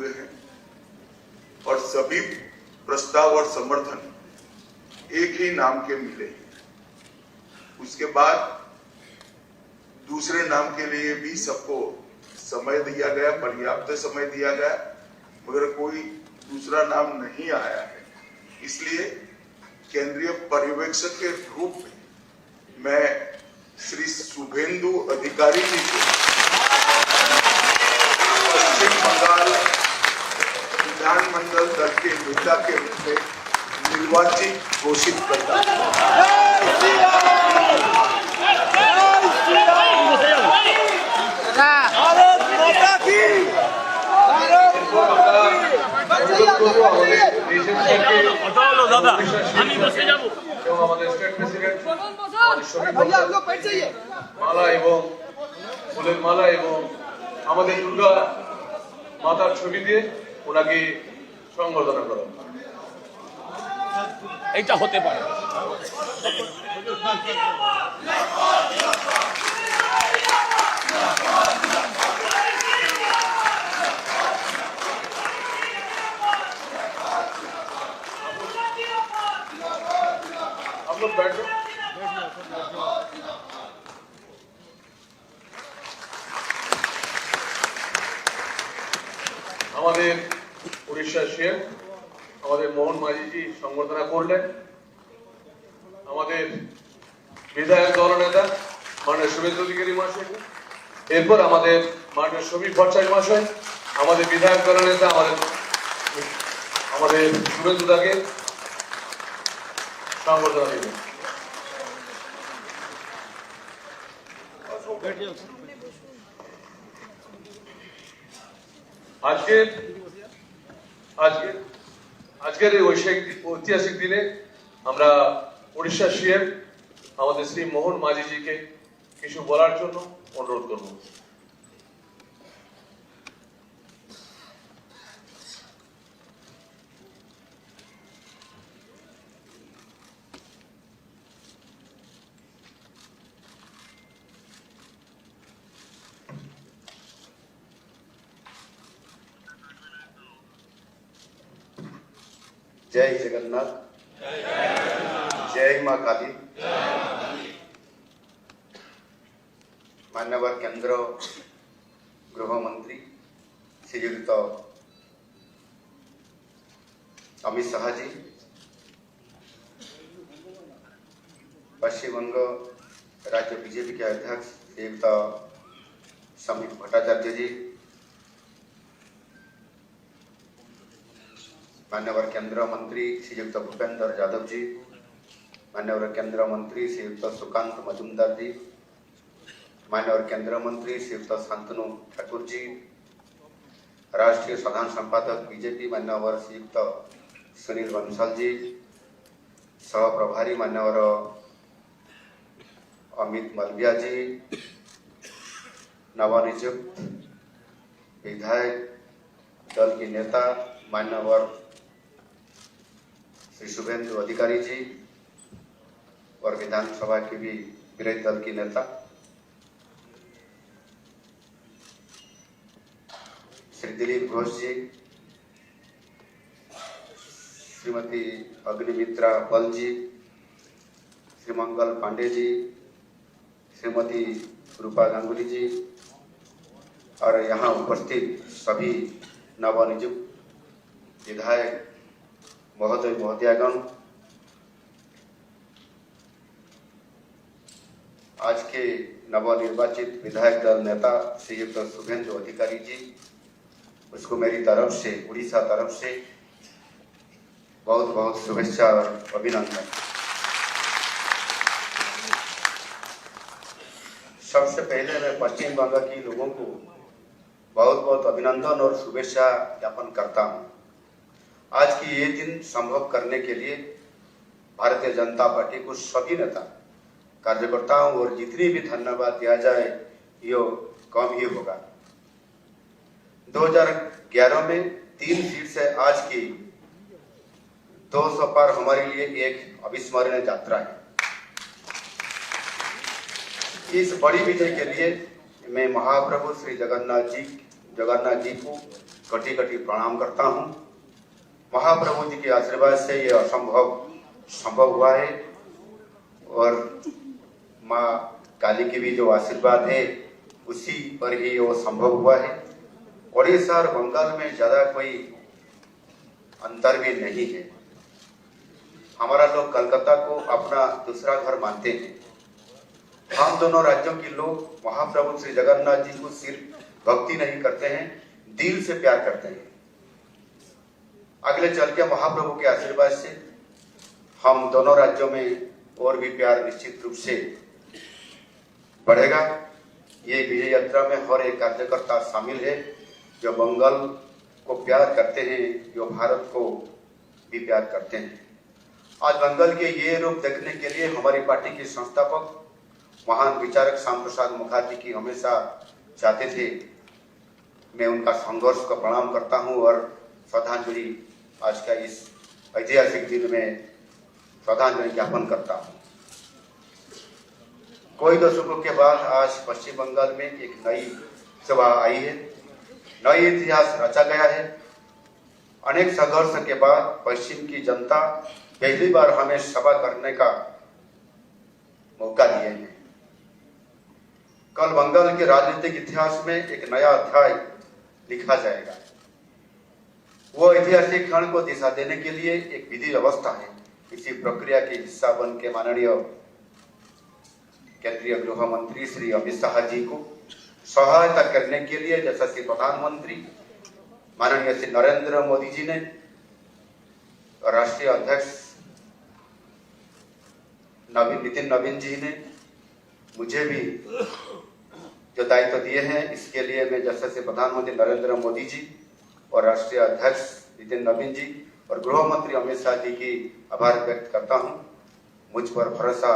हुए हैं और सभी प्रस्ताव और समर्थन एक ही नाम के मिले। उसके बाद दूसरे नाम के लिए भी सबको समय दिया गया, पर्याप्त समय दिया गया, मगर कोई दूसरा नाम नहीं आया है। इसलिए केंद्रीय पर्यवेक्षक के रूप में मैं श्री शुभेंदु अधिकारी जी को पश्चिम बंगाल विधानमंडल दल के नेता के रूप में निर्वाचित घोषित करता हूं। মালা এবং ফুলের মালা এবং আমাদের দুর্গা মাতার ছবি দিয়ে ওনাকে সংবর্ধনা করা এইটা হতে পারে। आप लोग बैठ जाओ। আমাদের উড়িষ্যার সিএম আমাদের মোহন মাঝিজি সংবর্ধনা করলেন। আমাদের বিধায়ক দলনেতা মাননীয় শুভেন্দু অধিকারী মহাশয়, এরপর আমাদের মাননীয় সমীর ভট্টাচার্য মহাশয়, আমাদের বিধায়ক দলনেতা আমাদের শুভেন্দু দাকে সংবর্ধনা দেবেন। আজকের এই ঐতিহাসিক দিনে আমরা উড়িষ্যা সিএম আমাদের শ্রী মোহন মাঝিজিকে কিছু বলার জন্য অনুরোধ করব। जय जगन्नाथ, जय मां काली। माननीय केंद्र गृह मंत्री श्रीयुक्त अमित शाह जी, पश्चिम बंग राज्य बीजेपी के अध्यक्ष श्रीयुक्त समीर भट्टाचार्य जी, मान्यवर केंद्र मंत्री श्रीयुक्त भूपेंद्र यादव जी, मान्यवर केंद्र मंत्री श्रीयुक्त सुकांत मजुमदार जी, मान्यवर केंद्र मंत्री श्रीयुक्त शांतनु ठाकुर जी, राष्ट्रीय साधारण संपादक बीजेपी मान्यवर श्रीयुक्त सुनील बंसल जी, सह प्रभारी मान्यवर अमित मलविया जी, नवनियुक्त विधायक दल के नेता मान्यवर श्री शुभेंदु अधिकारी जी और विधानसभा के भी विरोधी दल की नेता श्री दिलीप घोष जी, श्रीमती अग्निमित्रा पल जी, श्री मंगल पांडे जी, श्रीमती रूपा गांगुली जी और यहाँ उपस्थित सभी नवनियुक्त विधायक महोदय महोदयागण, आज के नवनिर्वाचित विधायक दल नेता श्रीयुक्त शुभेंदु अधिकारी जी, उसको मेरी तरफ से उड़ीसा तरफ से बहुत बहुत शुभेच्छा और अभिनंदन। सबसे पहले मैं पश्चिम बंगाल के लोगों को बहुत बहुत अभिनंदन और शुभेच्छा ज्ञापन करता हूं। आज की ये दिन संभव करने के लिए भारतीय जनता पार्टी को सभी नेता कार्यकर्ताओं और जितनी भी धन्यवाद दिया जाए ये कम ही होगा। 2011 में 3 सीट से आज की 200 पर हमारे लिए एक अविस्मरणीय यात्रा है। इस बड़ी विजय के लिए मैं महाप्रभु श्री जगन्नाथ जी जगन्नाथ जी को कटी कटी प्रणाम करता हूँ। महाप्रभु जी के आशीर्वाद से ये असंभव संभव हुआ है और माँ काली की भी जो आशीर्वाद है उसी पर ही वो संभव हुआ है। ओडिशा और बंगाल में ज्यादा कोई अंतर भी नहीं है। हमारा लोग कलकत्ता को अपना दूसरा घर मानते हैं। हम दोनों राज्यों के लोग महाप्रभु श्री जगन्नाथ जी को सिर्फ भक्ति नहीं करते हैं, दिल से प्यार करते हैं। अगले चल के महाप्रभु के आशीर्वाद से हम दोनों राज्यों में और भी प्यार निश्चित रूप से बढ़ेगा। ये विजय यात्रा में हर एक कार्यकर्ता शामिल है जो बंगाल को प्यार करते हैं, जो भारत को भी प्यार करते हैं। आज बंगाल के ये रूप देखने के लिए हमारी पार्टी के संस्थापक महान विचारक श्याम प्रसाद मुखर्जी की हमेशा चाहते थे। मैं उनका संघर्ष को प्रणाम करता हूं और श्रद्धांजलि आज का इस ऐतिहासिक दिन में श्रद्धांजलि ज्ञापन करता हूं। कोई दशकों के बाद आज पश्चिम बंगाल में एक नई सभा आई है, नई इतिहास रचा गया है। अनेक संघर्ष के बाद पश्चिम की जनता पहली बार हमें सभा करने का मौका दिए हैं। कल बंगाल के राजनीतिक इतिहास में एक नया अध्याय लिखा जाएगा। वो ऐतिहासिक क्षण को दिशा देने के लिए एक विधि व्यवस्था है। इसी प्रक्रिया के हिस्सा बन के माननीय केंद्रीय गृह मंत्री श्री अमित शाह जी को सहायता करने के लिए यशस्वी प्रधानमंत्री माननीय श्री नरेंद्र मोदी जी ने, राष्ट्रीय अध्यक्ष नितिन नवीन जी ने मुझे भी जो दायित्व दिए हैं, इसके लिए मैं यशस्वी प्रधानमंत्री नरेंद्र मोदी जी और राष्ट्रीय अध्यक्ष नितिन नवीन जी और गृह मंत्री अमित शाह जी की आभार व्यक्त करता हूं। मुझ पर भरोसा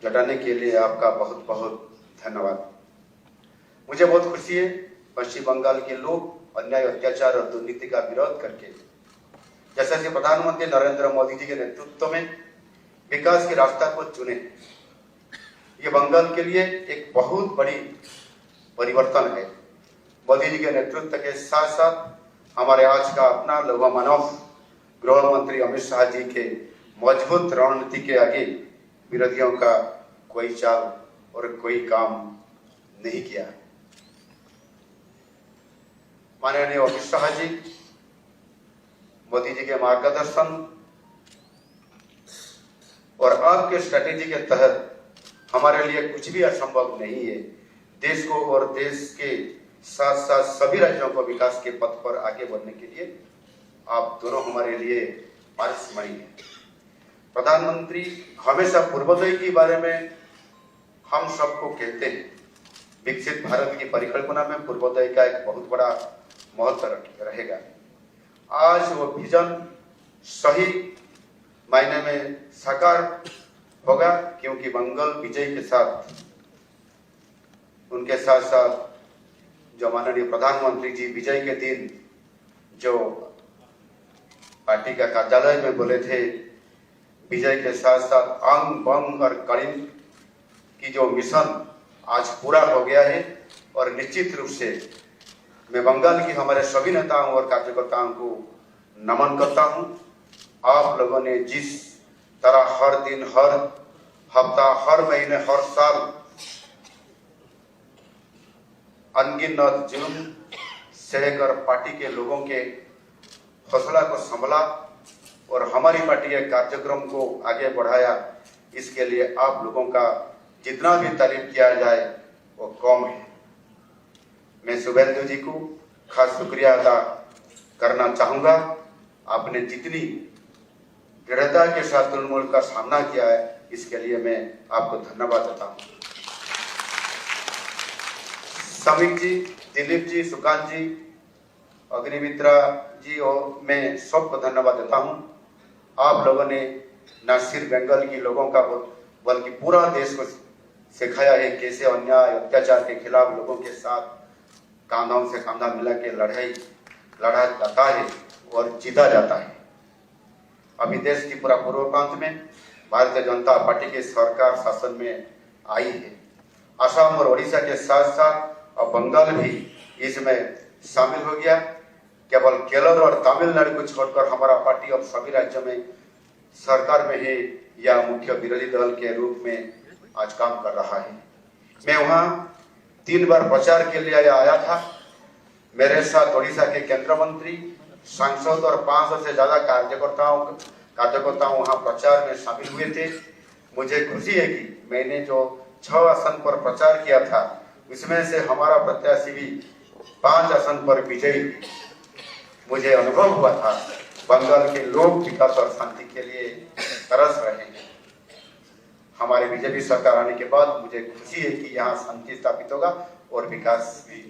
जताने के लिए आपका बहुत बहुत धन्यवाद। मुझे बहुत खुशी है पश्चिम बंगाल के लोग अन्याय, अत्याचार और दुर्नीति का विरोध करके यशस्वी प्रधानमंत्री नरेंद्र मोदी जी के नेतृत्व में विकास के रास्ता को चुने। ये बंगाल के लिए एक बहुत बड़ी परिवर्तन है। मोदी जी के नेतृत्व के साथ साथ हमारे आज का अपना लौह मानव गृह मंत्री अमित शाह जी के मजबूत रणनीति के आगे विरोधियों का कोई चाल और कोई काम नहीं किया। माननीय अमित शाह जी, मोदी जी के मार्गदर्शन और आपके स्ट्रेटेजी के तहत हमारे लिए कुछ भी असंभव नहीं है। देश को और देश के साथ साथ सभी राज्यों को विकास के पथ पर आगे बढ़ने के लिए आप दोनों हमारे लिए पारस्मरणीय हैं। प्रधानमंत्री हमेशा पूर्वोदय के बारे में हम सबको कहते हैं। विकसित भारत की परिकल्पना में पूर्वोदय का एक बहुत बड़ा महत्व रहेगा। आज वो विजन सही मायने में साकार होगा, क्योंकि बंगाल विजय के साथ उनके साथ साथ जो माननीय प्रधानमंत्री जी विजय के दिन जो पार्टी का कार्यालय में बोले थे, विजय के साथ साथ अंग बंग और कड़िम की जो मिशन आज पूरा हो गया है। और निश्चित रूप से मैं बंगाल की हमारे सभी नेताओं और कार्यकर्ताओं को नमन करता हूं। आप लोगों ने जिस तरह हर दिन, हर हफ्ता, हर महीने, हर साल अनगिनत जुल्म सहकर पार्टी के लोगों के हौसला को संभाला और हमारी पार्टी के कार्यक्रम को आगे बढ़ाया, इसके लिए आप लोगों का जितना भी तारीफ किया जाए वो कम है। मैं शुभेंदु जी को खास शुक्रिया अदा करना चाहूंगा। आपने जितनी दृढ़ता के साथ तृणमूल का सामना किया है, इसके लिए मैं आपको धन्यवाद देता हूं। समीक जी, दिलीप जी, सुकांत जी, अग्निमित्रा जी और मैं सबको धन्यवाद देता हूं। आप लोगों ने न सिर्फ बंगाल के लोगों का बल्कि पूरा देश को सिखाया है कैसे अन्याय, अत्याचार के खिलाफ लोगों के साथ कांधों से कांधा मिला के लड़ा जाता है और जीता जाता है। अभी देश की पूरा पूर्व प्रांत में भारतीय जनता पार्टी की सरकार शासन में आई है। असम और ओडिशा के साथ साथ अब बंगाल भी इसमें शामिल हो गया। केवल केरल और तमिलनाडु को छोड़कर हमारा पार्टी अब सभी राज्यों में सरकार में ही या मुख्य विरोधी दल के रूप में आज काम कर रहा है। मैं वहां 3 बार प्रचार के लिए आया था। मेरे साथ ओडिशा के केंद्र मंत्री, सांसद और 500 से ज्यादा कार्यकर्ता वहां प्रचार में शामिल हुए थे। मुझे खुशी है कि मैंने जो 6 आसन पर प्रचार किया था उसमें से हमारा प्रत्याशी भी 5 आसन पर विजयी। मुझे अनुभव हुआ था बंगाल के लोग विकास और शांति के लिए तरस रहे हैं। हमारे बीजेपी सरकार आने के बाद मुझे खुशी है कि यहाँ शांति स्थापित होगा और विकास भी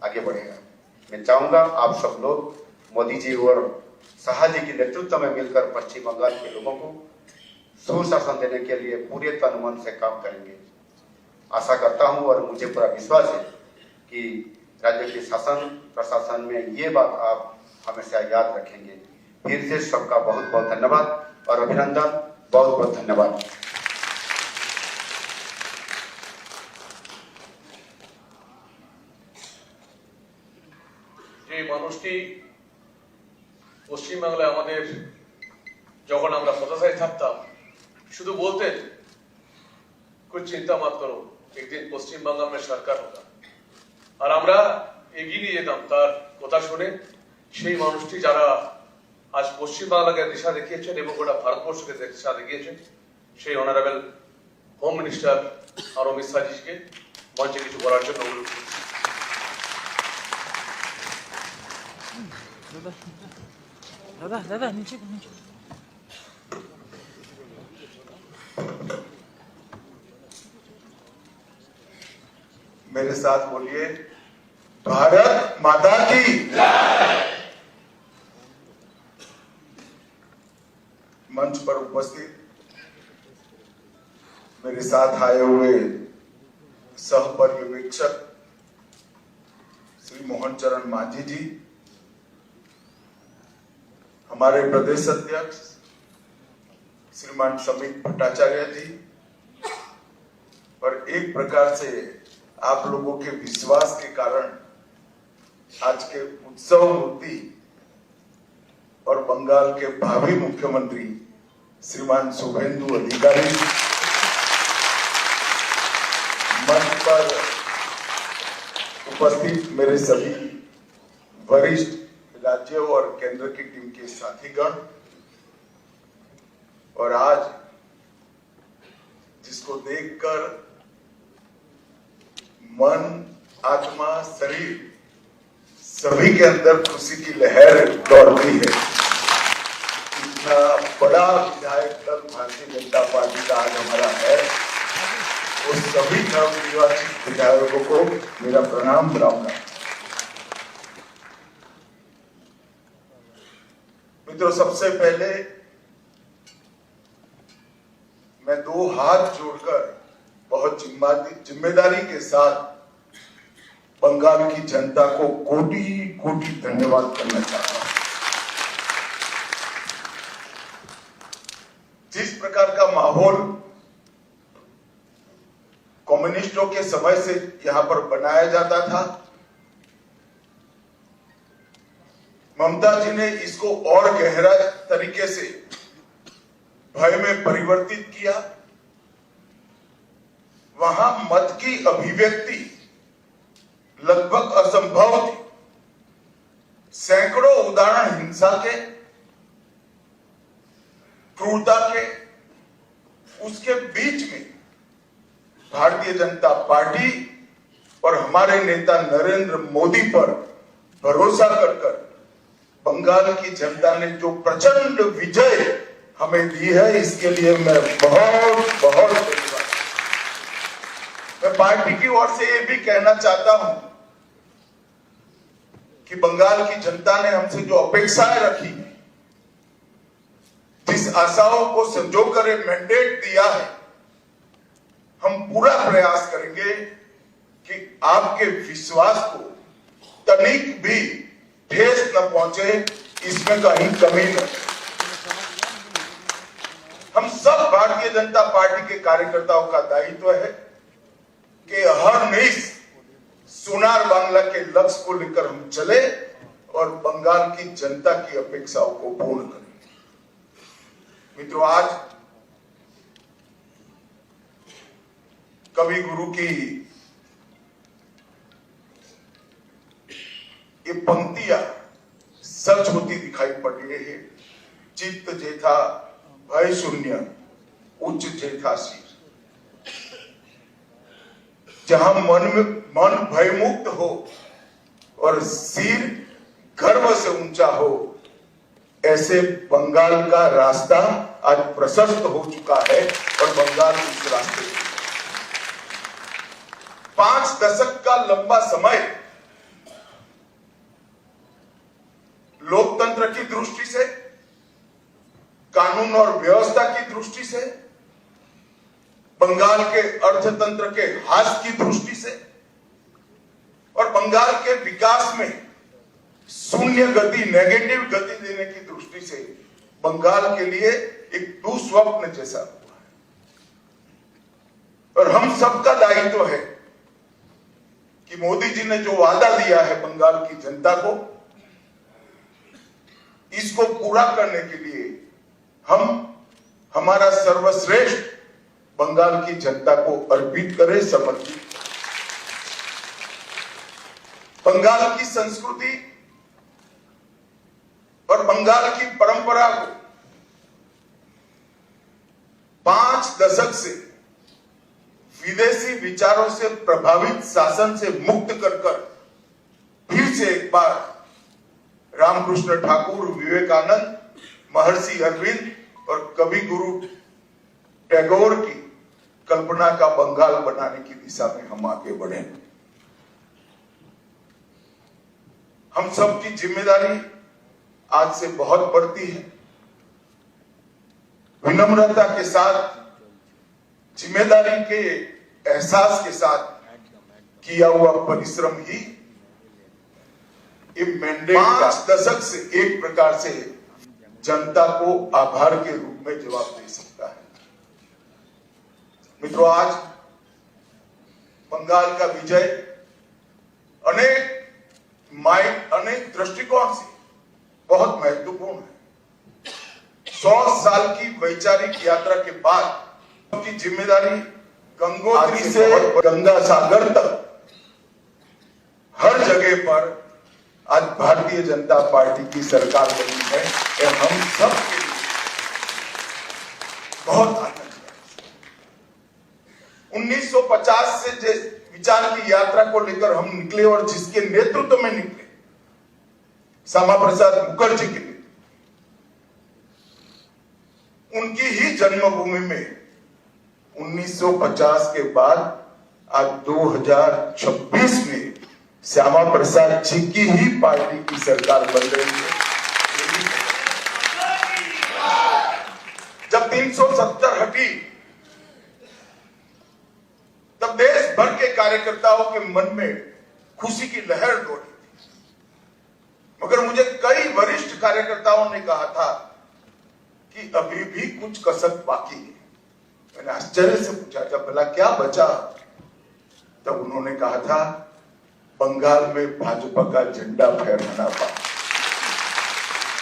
आगे बढ़ेगा। मैं चाहूंगा आप सब लोग मोदी जी और शाह जी के नेतृत्व में मिलकर पश्चिम बंगाल के लोगों को सुशासन देने के लिए पूरे तन मन से काम करेंगे। आशा करता हूं और मुझे पूरा विश्वास है कि राज्य के शासन प्रशासन में ये बात आप हमेशा याद रखेंगे। फिर से सबका बहुत बहुत धन्यवाद और अभिनंदन। बहुत बहुत धन्यवाद। যে মানুষটি পশ্চিমবাংলায় আমাদের যখন আমরা প্রত্যাশায় থাকতাম শুধু বলতেন कुछ चिंता मत करो एक दिन पश्चिम बंगाल में सरकार होगा আর আমরা এগিয়ে নিয়ে যেতাম তার কথা শুনে। সেই মানুষটি যারা আজ পশ্চিম বাংলাকে দিশা দেখিয়েছেন এবং গোটা ভারতবর্ষকে দিশা দেখিয়েছেন সেই অনারেবল হোম মিনিস্টার আর অমিত শাহজিকে মঞ্চে কিছু বলার জন্য অনুরোধ করছি। दादा नीचे मेरे साथ बोलिए, भारत माता की जय। मंच पर उपस्थित मेरे साथ आए हुए सह पर्यवेक्षक श्री मोहन चरण मांझी जी, हमारे प्रदेश अध्यक्ष श्रीमान समित भट्टाचार्य जी, और एक प्रकार से आप लोगों के विश्वास के कारण आज के उत्सव मूर्ति और बंगाल के भावी मुख्यमंत्री श्रीमान शुभेंदु अधिकारी, मंच पर उपस्थित मेरे सभी वरिष्ठ राज्य और केंद्र की टीम के साथीगण, और आज जिसको देखकर मन, आत्मा, शरीर सभी के अंदर खुशी की लहर दौड़ती है। इतना बड़ा विधायक दल भारतीय जनता पार्टी का आज हमारा है, उस सभी नवनिर्वाचित विधायकों को मेरा प्रणाम बुलाऊंगा। मित्रों, सबसे पहले मैं 2 हाथ जोड़कर बहुत जिम्मेदारी के साथ बंगाल की जनता को कोटि कोटि धन्यवाद करना चाहता हूं। जिस प्रकार का माहौल कम्युनिस्टों के समय से यहां पर बनाया जाता था, ममता जी ने इसको और गहरा तरीके से भय में परिवर्तित किया। वहां मत की अभिव्यक्ति लगभग असंभव थी। सैकड़ों उदाहरण हिंसा के, क्रूरता के, उसके बीच में भारतीय जनता पार्टी और हमारे नेता नरेंद्र मोदी पर भरोसा कर बंगाल की जनता ने जो प्रचंड विजय हमें दी है, इसके लिए मैं बहुत बहुत धन्यवाद। मैं पार्टी की ओर से ये भी कहना चाहता हूं कि बंगाल की जनता ने हमसे जो अपेक्षाएं रखी, जिस आशाओं को संजोकर एक मैंडेट दिया है, हम पूरा प्रयास करेंगे कि आपके विश्वास को तनिक भी ठेस न पहुंचे, इसमें कहीं कमी न। हम सब भारतीय जनता पार्टी के कार्यकर्ताओं का दायित्व है कि हर निश सोनार बांग्ला के लक्ष्य को लेकर हम चले और बंगाल की जनता की अपेक्षाओं को पूर्ण करें। मित्रों, आज कवि गुरु की ये पंक्तियां सच होती दिखाई पड़ रही है। चित्त जेठा भय शून्य उच्च जेठा शीर। जहां मन भयमुक्त हो और सिर गर्व से ऊंचा हो, ऐसे बंगाल का रास्ता आज प्रशस्त हो चुका है और बंगाल उस रास्ते पे 5 दशक का लंबा समय लोकतंत्र की दृष्टि से, कानून और व्यवस्था की दृष्टि से, बंगाल के अर्थतंत्र के हास की दृष्टि से और बंगाल के विकास में शून्य गति, नेगेटिव गति देने की दृष्टि से बंगाल के लिए एक दुस्वप्न जैसा हुआ है। और हम सबका दायित्व है कि मोदी जी ने जो वादा दिया है बंगाल की जनता को, इसको पूरा करने के लिए हम हमारा सर्वश्रेष्ठ बंगाल की जनता को अर्पित करें, समर्पित। बंगाल की संस्कृति और बंगाल की परंपरा को 5 दशक से विदेशी विचारों से प्रभावित शासन से मुक्त कर फिर से एक बार रामकृष्ण ठाकुर, विवेकानंद, महर्षि अरविंद और कवि गुरु टैगोर की कल्पना का बंगाल बनाने की दिशा में हम आगे बढ़े। हम सबकी जिम्मेदारी आज से बहुत बढ़ती है। विनम्रता के साथ, जिम्मेदारी के एहसास के साथ किया हुआ परिश्रम ही ये मैंडेट 5 दशक से एक प्रकार से जनता को आभार के रूप में जवाब दे सकता है। मित्रों, आज बंगाल का विजय अनेक दृष्टिकोण से बहुत महत्वपूर्ण है। 100 साल की वैचारिक यात्रा के बाद की जिम्मेदारी गंगोत्री से गंगा सागर तक हर जगह पर आज भारतीय जनता पार्टी की सरकार बनी है। और हम सब के लिए बहुत आनंद है। 1950 से जिस विचार की यात्रा को लेकर हम निकले और जिसके नेतृत्व में निकले, श्यामा प्रसाद मुखर्जी के लिए, उनकी ही जन्मभूमि में 1950 के बाद आज 2026 में श्यामा प्रसाद जी की ही पार्टी की सरकार बन रही है। जब 370 हटी तब देश भर के कार्यकर्ताओं के मन में खुशी की लहर दौड़ी थी। मगर मुझे कई वरिष्ठ कार्यकर्ताओं ने कहा था कि अभी भी कुछ कसक बाकी है। मैंने आश्चर्य से पूछा था, भला क्या बचा? तब उन्होंने कहा था, बंगाल में भाजपा का झंडा फहराना बाकी।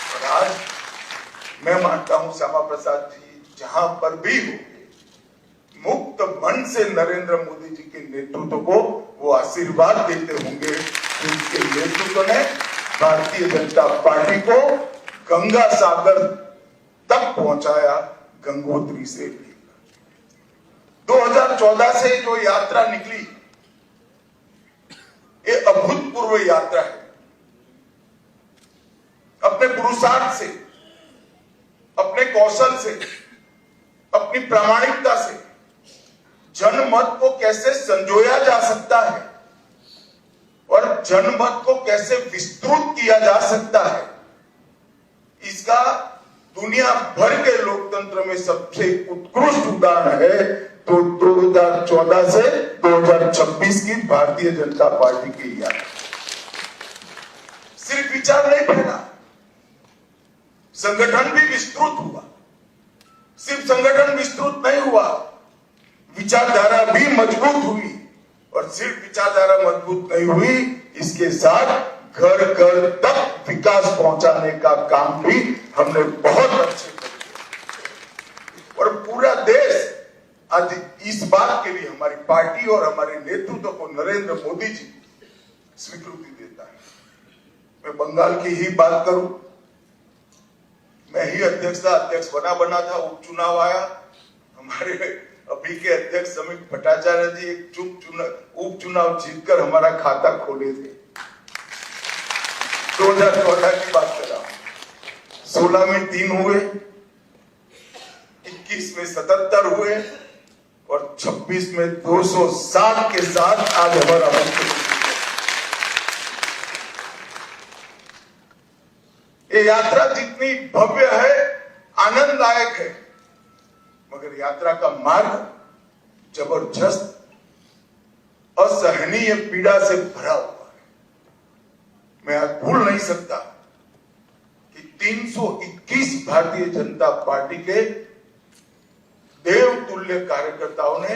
और आज मैं मानता हूं श्यामा प्रसाद जी जहां पर भी होंगे, मुक्त मन से नरेंद्र मोदी जी के नेतृत्व को वो आशीर्वाद देते होंगे। उनके नेतृत्व ने भारतीय जनता पार्टी को गंगा सागर तक पहुंचाया, गंगोत्री से लेकर 2014 से जो यात्रा निकली, ये अभूतपूर्व यात्रा है। अपने पुरुषार्थ से, अपने कौशल से, अपनी प्रामाणिकता से जनमत को कैसे संजोया जा सकता है और जनमत को कैसे विस्तृत किया जा सकता है, इसका दुनिया भर के लोकतंत्र में सबसे उत्कृष्ट उदाहरण है। तो 2014 से 2026 की भारतीय जनता पार्टी की यात्रा सिर्फ विचार नहीं फैला, संगठन भी विस्तृत हुआ। सिर्फ संगठन विस्तृत नहीं हुआ, विचारधारा भी मजबूत हुई और सिर्फ विचारधारा मजबूत नहीं हुई, इसके साथ घर घर तक विकास पहुंचाने का काम भी हमने बहुत अच्छे से किया। और पूरा देश आज इस बात के लिए हमारी पार्टी और हमारे नेतृत्व को नरेंद्र मोदी जी स्वीकृति देता है। मैं बंगाल की ही बात करूं, मैं ही अध्यक्ष बना था, उपचुनाव आया, हमारे अभी के अध्यक्ष समीप भट्टाचार्य जी एक उपचुनाव जीतकर हमारा खाता खोले थे। 2014 की बात कर रहा हूं। 16 में 3 हुए, 21 में 77 हुए और 26 में 207 के साथ आज हमारा ये यात्रा जितनी भव्य है, आनंददायक है, मगर यात्रा का मार्ग जबरदस्त असहनीय पीड़ा से भरा हुआ है। मैं आज भूल नहीं सकता कि 321 भारतीय जनता पार्टी के देवतुल्य कार्यकर्ताओं ने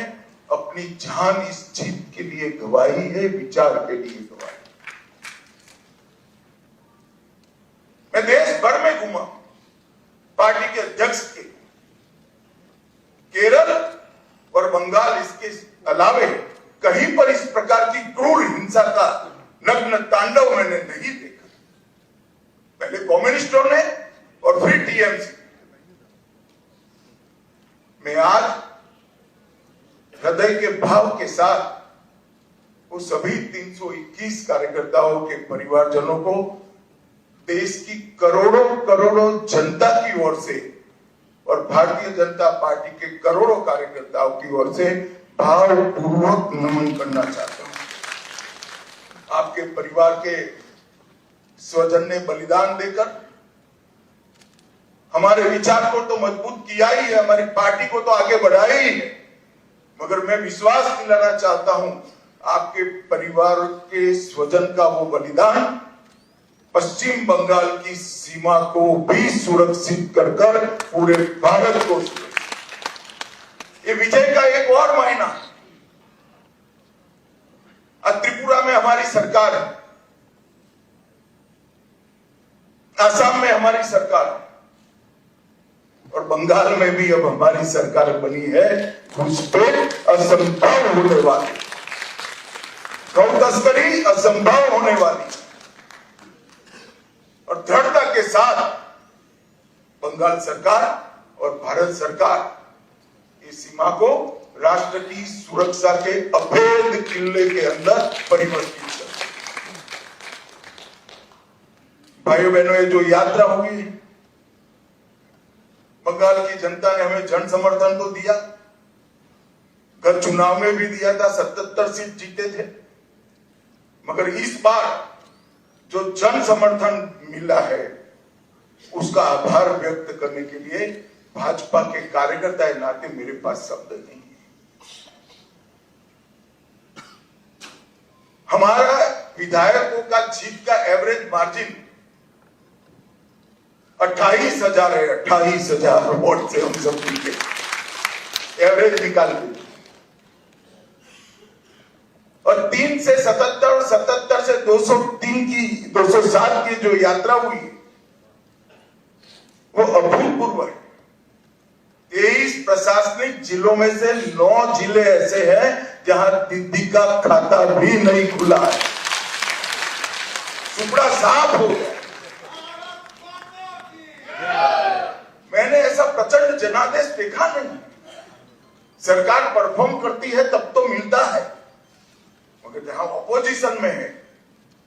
अपनी जान इस जीत के लिए गवाई है, विचार के लिए गवाई। मैं देश भर में घूमा, पार्टी के अध्यक्ष के केरल और बंगाल, इसके अलावे कहीं पर इस प्रकार की क्रूर हिंसा का नग्न तांडव मैंने नहीं देखा। पहले कम्युनिस्टों ने और फिर टीएमसी। मैं आज हृदय के भाव के साथ वो सभी 321 कार्यकर्ताओं के परिवारजनों को देश की करोड़ों करोड़ों जनता की ओर से और भारतीय जनता पार्टी के करोड़ों कार्यकर्ताओं की ओर से भावपूर्वक नमन करना चाहता हूं। आपके परिवार के स्वजन ने बलिदान देकर हमारे विचार को तो मजबूत किया ही है, हमारी पार्टी को तो आगे बढ़ाया ही है, मगर मैं विश्वास दिलाना चाहता हूं आपके परिवार के स्वजन का वो बलिदान पश्चिम बंगाल की सीमा को भी सुरक्षित कर पूरे भारत को, ये विजय का एक और महीना। आज त्रिपुरा में हमारी सरकार है, असम में हमारी सरकार है और बंगाल में भी अब हमारी सरकार बनी है। घुसपैठ असंभव होने वाली, गौ तस्करी असंभव होने वाली और दृढ़ता के साथ बंगाल सरकार और भारत सरकार इस सीमा को राष्ट्र की सुरक्षा के अभेद किले के अंदर परिवर्तित कर। भाइयों बहनों, ये जो यात्रा हुई, बंगाल की जनता ने हमें जन समर्थन तो दिया, गत चुनाव में भी दिया था, 77 सीट जीते थे, मगर इस बार जो जन समर्थन मिला है उसका आभार व्यक्त करने के लिए भाजपा के कार्यकर्ता के नाते मेरे पास शब्द नहीं है। हमारा विधायकों का जीत का एवरेज मार्जिन 28,000 है। 28,000 वोट से हम सब जीते, एवरेज निकाल के। और 3 से 77 और 77 से 207 की जो यात्रा हुई वो अभूतपूर्व है। 23 प्रशासनिक जिलों में से 9 जिले ऐसे हैं जहां दीदी का खाता भी नहीं खुला है, सुपड़ा साफ हो गया। मैंने ऐसा प्रचंड जनादेश देखा नहीं। सरकार परफॉर्म करती है तब तो मिलता है, मगर जहां ऑपोजिशन में है,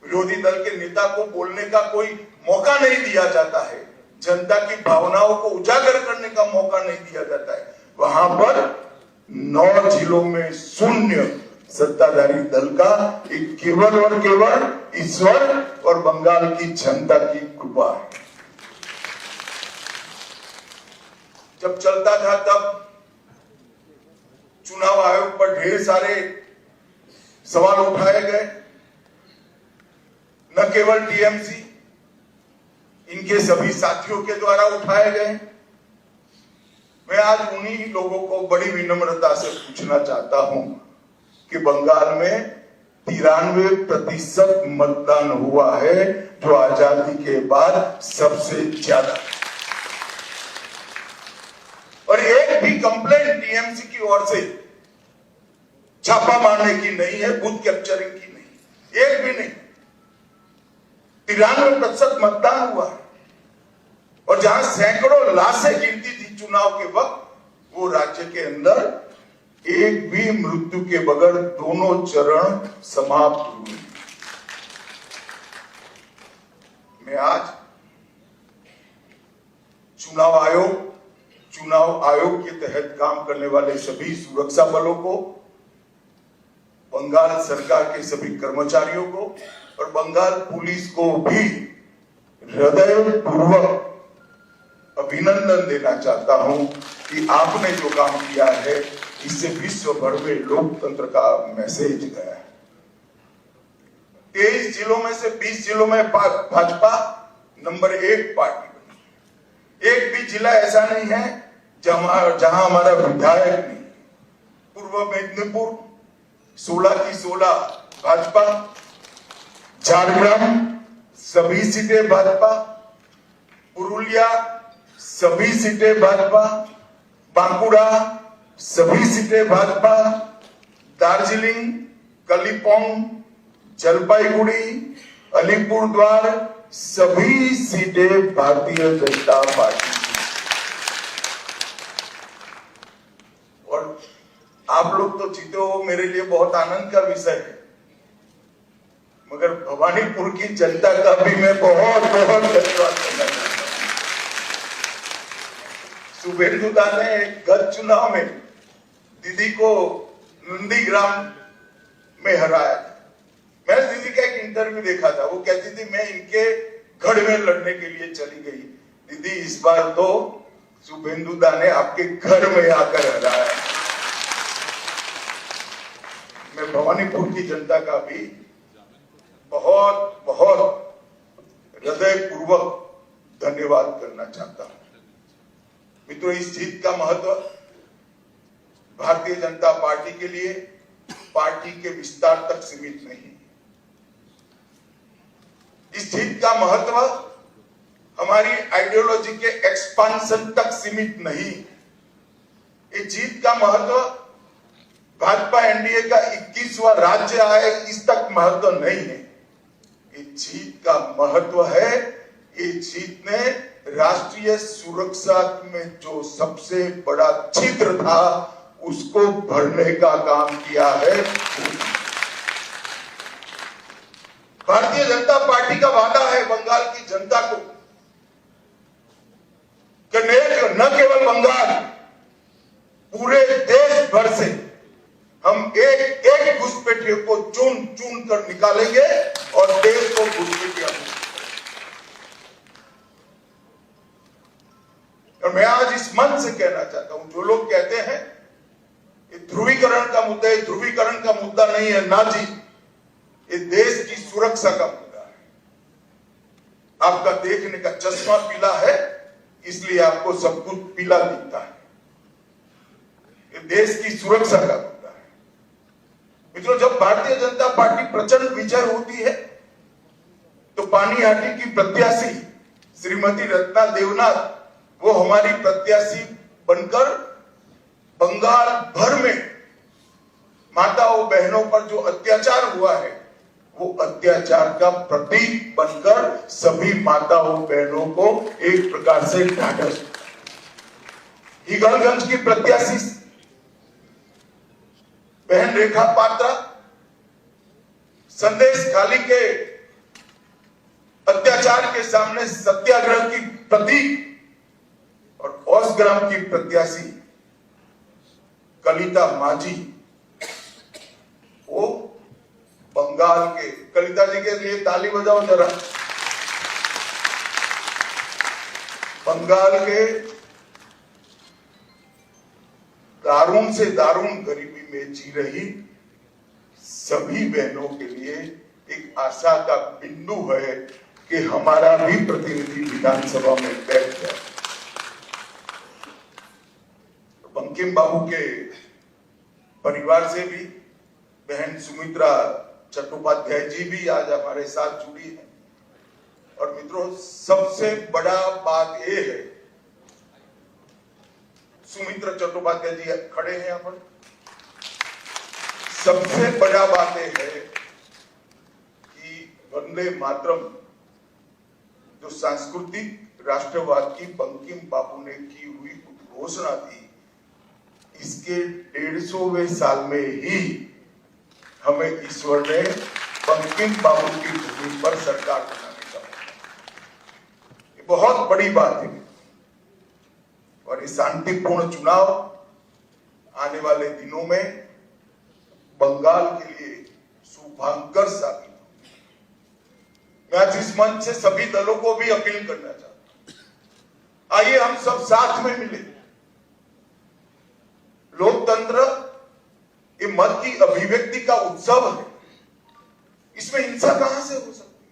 विरोधी दल के नेता को बोलने का कोई मौका नहीं दिया जाता है, जनता की भावनाओं को उजागर करने का मौका नहीं दिया जाता है, वहां पर 9 जिलों में शून्य सत्ताधारी दल का एक केवल और केवल ईश्वर और बंगाल की जनता की कृपा है। जब चलता था तब चुनाव आयोग पर ढेर सारे सवाल उठाए गए, न केवल टीएमसी, इनके सभी साथियों के द्वारा उठाए गए। मैं आज उन्हीं लोगों को बड़ी विनम्रता से पूछना चाहता हूं कि बंगाल में 93% मतदान हुआ है, जो आजादी के बाद सबसे ज्यादा। और एक भी कंप्लेंट टीएमसी की ओर से छापा मारने की नहीं है, बूथ कैप्चरिंग की नहीं, एक भी नहीं। 93% मतदान हुआ है। और जहां सैकड़ों लाशें गिनती थी चुनाव के वक्त, वो राज्य के अंदर एक भी मृत्यु के बगैर दोनों चरण समाप्त हुए। मैं आज चुनाव आयोग के तहत काम करने वाले सभी सुरक्षा बलों को, बंगाल सरकार के सभी कर्मचारियों को और बंगाल पुलिस को भी हृदयपूर्वक अभिनंदन देना चाहता हूं कि आपने जो काम किया है, इससे विश्व भर में लोकतंत्र का मैसेज गया है। 23 जिलों में से 20 जिलों में भाजपा नंबर 1 पार्टी बनी। एक भी जिला ऐसा नहीं है जहां हमारा विधायक नहीं। पूर्व मेदिनीपुर 16 की 16 भाजपा, झारग्राम सभी सीटें भाजपा, पुरुलिया सभी सीटें भाजपा, बांकुड़ा सभी सीटें भाजपा, दार्जिलिंग, कलिम्पोंग, जलपाईगुड़ी, अलीपुरद्वार सभी सीटें भारतीय जनता पार्टी। और आप लोग तो जीते हो, मेरे लिए बहुत आनंद का विषय है, मगर भवानीपुर की जनता का भी मैं बहुत बहुत धन्यवाद करना चाहता हूं। शुभेंदुदा ने गत चुनाव में दीदी को नंदीग्राम में हराया था। मैंने दीदी का एक इंटरव्यू देखा था, वो कहती थी मैं इनके गढ़ में लड़ने के लिए चली गई। दीदी इस बार तो शुभेंदुदा ने आपके घर में आकर हराया। मैं भवानीपुर की जनता का भी बहुत बहुत हृदयपूर्वक धन्यवाद करना चाहता हूं। मित्रों, इस जीत का महत्व भारतीय जनता पार्टी के लिए पार्टी के विस्तार तक सीमित नहीं। इस जीत का महत्व हमारी आइडियोलॉजी के एक्सपांशन तक सीमित नहीं। इस जीत का महत्व भाजपा एनडीए का 21वां राज्य आए इस तक महत्व नहीं है। इस जीत का महत्व है, ये जीत ने राष्ट्रीय सुरक्षा में जो सबसे बड़ा छिद्र था उसको भरने का काम किया है। भारतीय जनता पार्टी का वादा है बंगाल की जनता को कि न केवल बंगाल, पूरे देश भर से हम एक एक घुसपैठियों को चुन चुन कर निकालेंगे और देश को घुसपैठिया। और मैं आज इस मंच से कहना चाहता हूं, जो लोग कहते हैं ये ध्रुवीकरण का मुद्दा है, ध्रुवीकरण का मुद्दा नहीं है ना जी, ये देश की सुरक्षा का मुद्दा है। आपका देखने का चश्मा पीला है, इसलिए आपको सब कुछ पीला दिखता है। ये देश की सुरक्षा का मुद्दा है। मित्रों, जब भारतीय जनता पार्टी प्रचंड विजय होती है तो पानीहाटी की प्रत्याशी श्रीमती रत्ना देवनाथ, वो हमारी प्रत्याशी बनकर बंगाल भर में माताओं बहनों पर जो अत्याचार हुआ है, वो अत्याचार का प्रतीक बनकर सभी माताओं बहनों को एक प्रकार से ढांढस। ईगलगंज की प्रत्याशी बहन रेखा पात्रा संदेश खाली के अत्याचार के सामने सत्याग्रह की प्रतीक, और औसग्राम की प्रत्याशी कलिता माझी, वो बंगाल के, कलिता जी के लिए ताली बजाओ जरा, बंगाल के दारुण से दारुण गरीबी में जी रही सभी बहनों के लिए एक आशा का बिंदु है कि हमारा भी प्रतिनिधि विधानसभा में बैठ जाए। बंकिम बाबू के परिवार से भी बहन सुमित्रा चट्टोपाध्याय जी भी आज हमारे साथ जुड़ी है। और मित्रों, सबसे बड़ा बात यह है, सुमित्रा चट्टोपाध्याय जी खड़े हैं यहाँ पर। सबसे बड़ा बात यह है कि वंदे मातरम जो सांस्कृतिक राष्ट्रवाद की बंकिम बाबू ने की हुई घोषणा थी, इसके 150वें साल में ही हमें ईश्वर ने बंकिम बाबू की भूमि पर सरकार बनाने का मौका। ये बहुत बड़ी बात है और ये शांतिपूर्ण चुनाव आने वाले दिनों में बंगाल के लिए शुभांकर साबित हो। मैं आज इस मंच से सभी दलों को भी अपील करना चाहता हूं, आइए हम सब साथ में मिले। लोकतंत्र ये मत की अभिव्यक्ति का उत्सव है, इसमें हिंसा कहां से हो सकती है?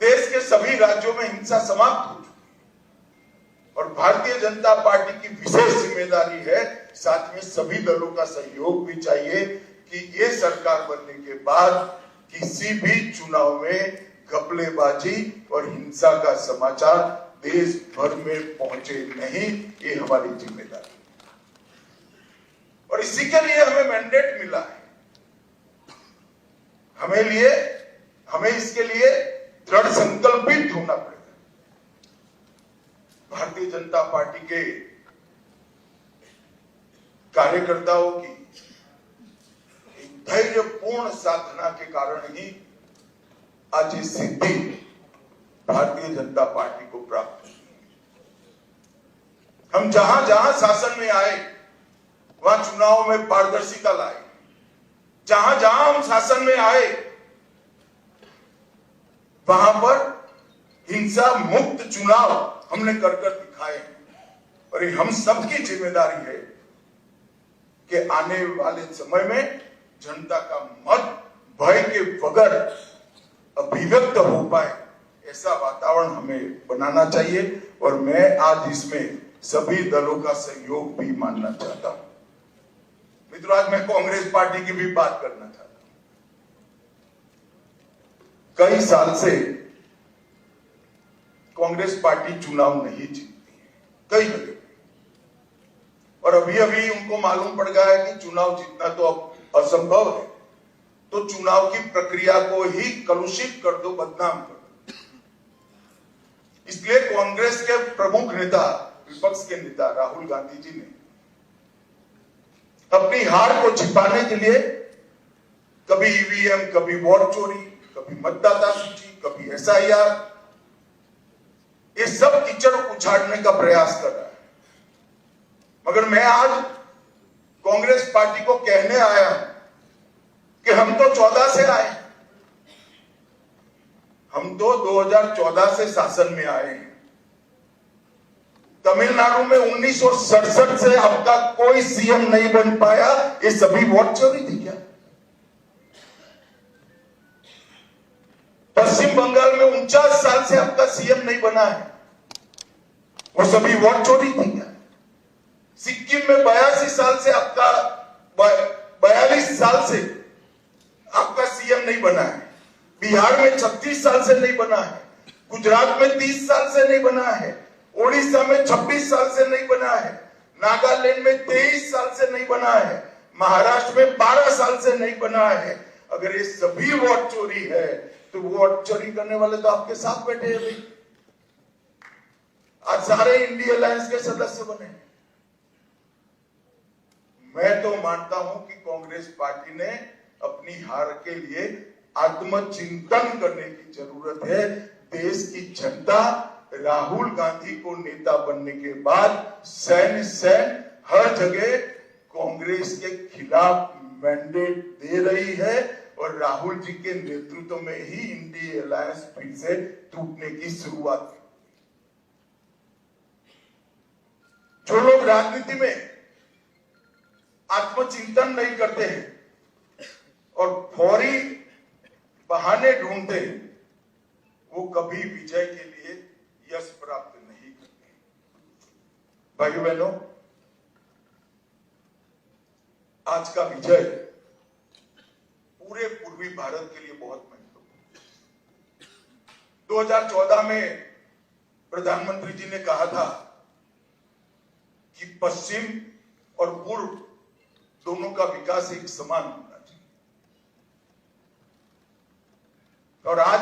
देश के सभी राज्यों में हिंसा समाप्त हो चुकी है और भारतीय जनता पार्टी की विशेष जिम्मेदारी है, साथ में सभी दलों का सहयोग भी चाहिए कि ये सरकार बनने के बाद किसी भी चुनाव में घपलेबाजी और हिंसा का समाचार देश भर में पहुंचे नहीं। ये हमारी जिम्मेदारी है और इसी के लिए हमें मैंडेट मिला है। हमें इसके लिए दृढ़ संकल्पित होना पड़ेगा। भारतीय जनता पार्टी के कार्यकर्ताओं की धैर्यपूर्ण साधना के कारण ही आज ये सिद्धि भारतीय जनता पार्टी को प्राप्त हुई। हम जहां जहां शासन में आए वहां चुनाव में पारदर्शिता लाए। जहां जहां हम शासन में आए वहां पर हिंसा मुक्त चुनाव हमने कर दिखाए और ये हम सबकी जिम्मेदारी है कि आने वाले समय में जनता का मत भय के बगैर अभिव्यक्त हो पाए, ऐसा वातावरण हमें बनाना चाहिए और मैं आज इसमें सभी दलों का सहयोग भी मानना चाहता हूं। मित्रों, आज मैं कांग्रेस पार्टी की भी बात करना चाहता हूं। कई साल से कांग्रेस पार्टी चुनाव नहीं जीतती है, कई जगह, और अभी अभी उनको मालूम पड़ गया है कि चुनाव जीतना तो अब असंभव है, तो चुनाव की प्रक्रिया को ही कलुषित कर दो, बदनाम कर दो। इसलिए कांग्रेस के प्रमुख नेता, विपक्ष के नेता राहुल गांधी जी ने अपनी हार को छिपाने के लिए कभी ईवीएम, कभी वोट चोरी, कभी मतदाता सूची, कभी एसआईआर, ये सब कीचड़ उछाड़ने का प्रयास कर रहा है। मगर मैं आज कांग्रेस पार्टी को कहने आया हूं कि हम तो 14 से आए, हम तो 2014 से शासन में आए हैं। तमिलनाडु में 1967 से आपका कोई सीएम नहीं बन पाया, ये सभी वोट चोरी थी क्या? पश्चिम बंगाल में 49 साल से आपका सीएम नहीं बना है, वो सभी वोट चोरी थी क्या? सिक्किम में 82 साल से आपका 42 साल से आपका सीएम नहीं बना है, बिहार में 36 साल से नहीं बना है, गुजरात में 30 साल से नहीं बना है, ओडिशा में 26 साल से नहीं बना है, नागालैंड में 23 साल से नहीं बना है, महाराष्ट्र में 12 साल से नहीं बना है। अगर ये सभी वोट चोरी है तो वोट चोरी करने वाले तो आपके साथ बैठे हैं भाई। आज सारे इंडिया अलायंस के सदस्य बने। मैं तो मानता हूं कि कांग्रेस पार्टी ने अपनी हार के लिए आत्मचिंतन करने की जरूरत है। देश की जनता राहुल गांधी को नेता बनने के बाद सैन हर जगह कांग्रेस के खिलाफ मैंडेट दे रही है और राहुल जी के नेतृत्व में ही इंडिया अलायंस फिर से टूटने की शुरुआत हुई। जो लोग राजनीति में आत्मचिंतन नहीं करते हैं और फौरी बहाने ढूंढते हैं, वो कभी विजय के लिए यश प्राप्त नहीं करते। भाइयों बहनों, आज का विजय पूरे पूर्वी भारत के लिए बहुत महत्वपूर्ण। 2014 में प्रधानमंत्री जी ने कहा था कि पश्चिम और पूर्व दोनों का विकास एक समान होना चाहिए, और आज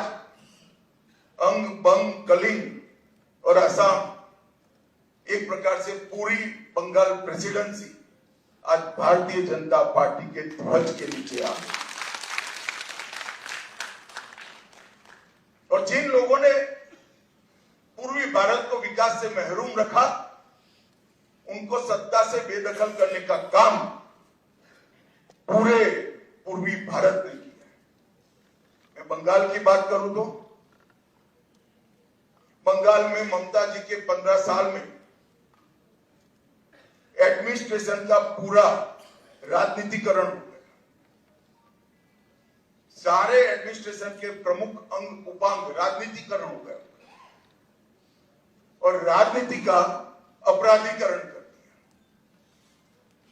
अंग बंग कलिंग और असम, एक प्रकार से पूरी बंगाल प्रेसिडेंसी आज भारतीय जनता पार्टी के ध्वज के नीचे आ गई। और जिन लोगों ने पूर्वी भारत को विकास से महरूम रखा, उनको सत्ता से बेदखल करने का काम पूरे पूर्वी भारत ने किया है। मैं बंगाल की बात करूं तो बंगाल में ममता जी के 15 साल में एडमिनिस्ट्रेशन का पूरा राजनीतिकरण हो गया। सारे एडमिनिस्ट्रेशन के प्रमुख अंग उपांग राजनीतिकरण हो गया और राजनीति का अपराधीकरण कर दिया।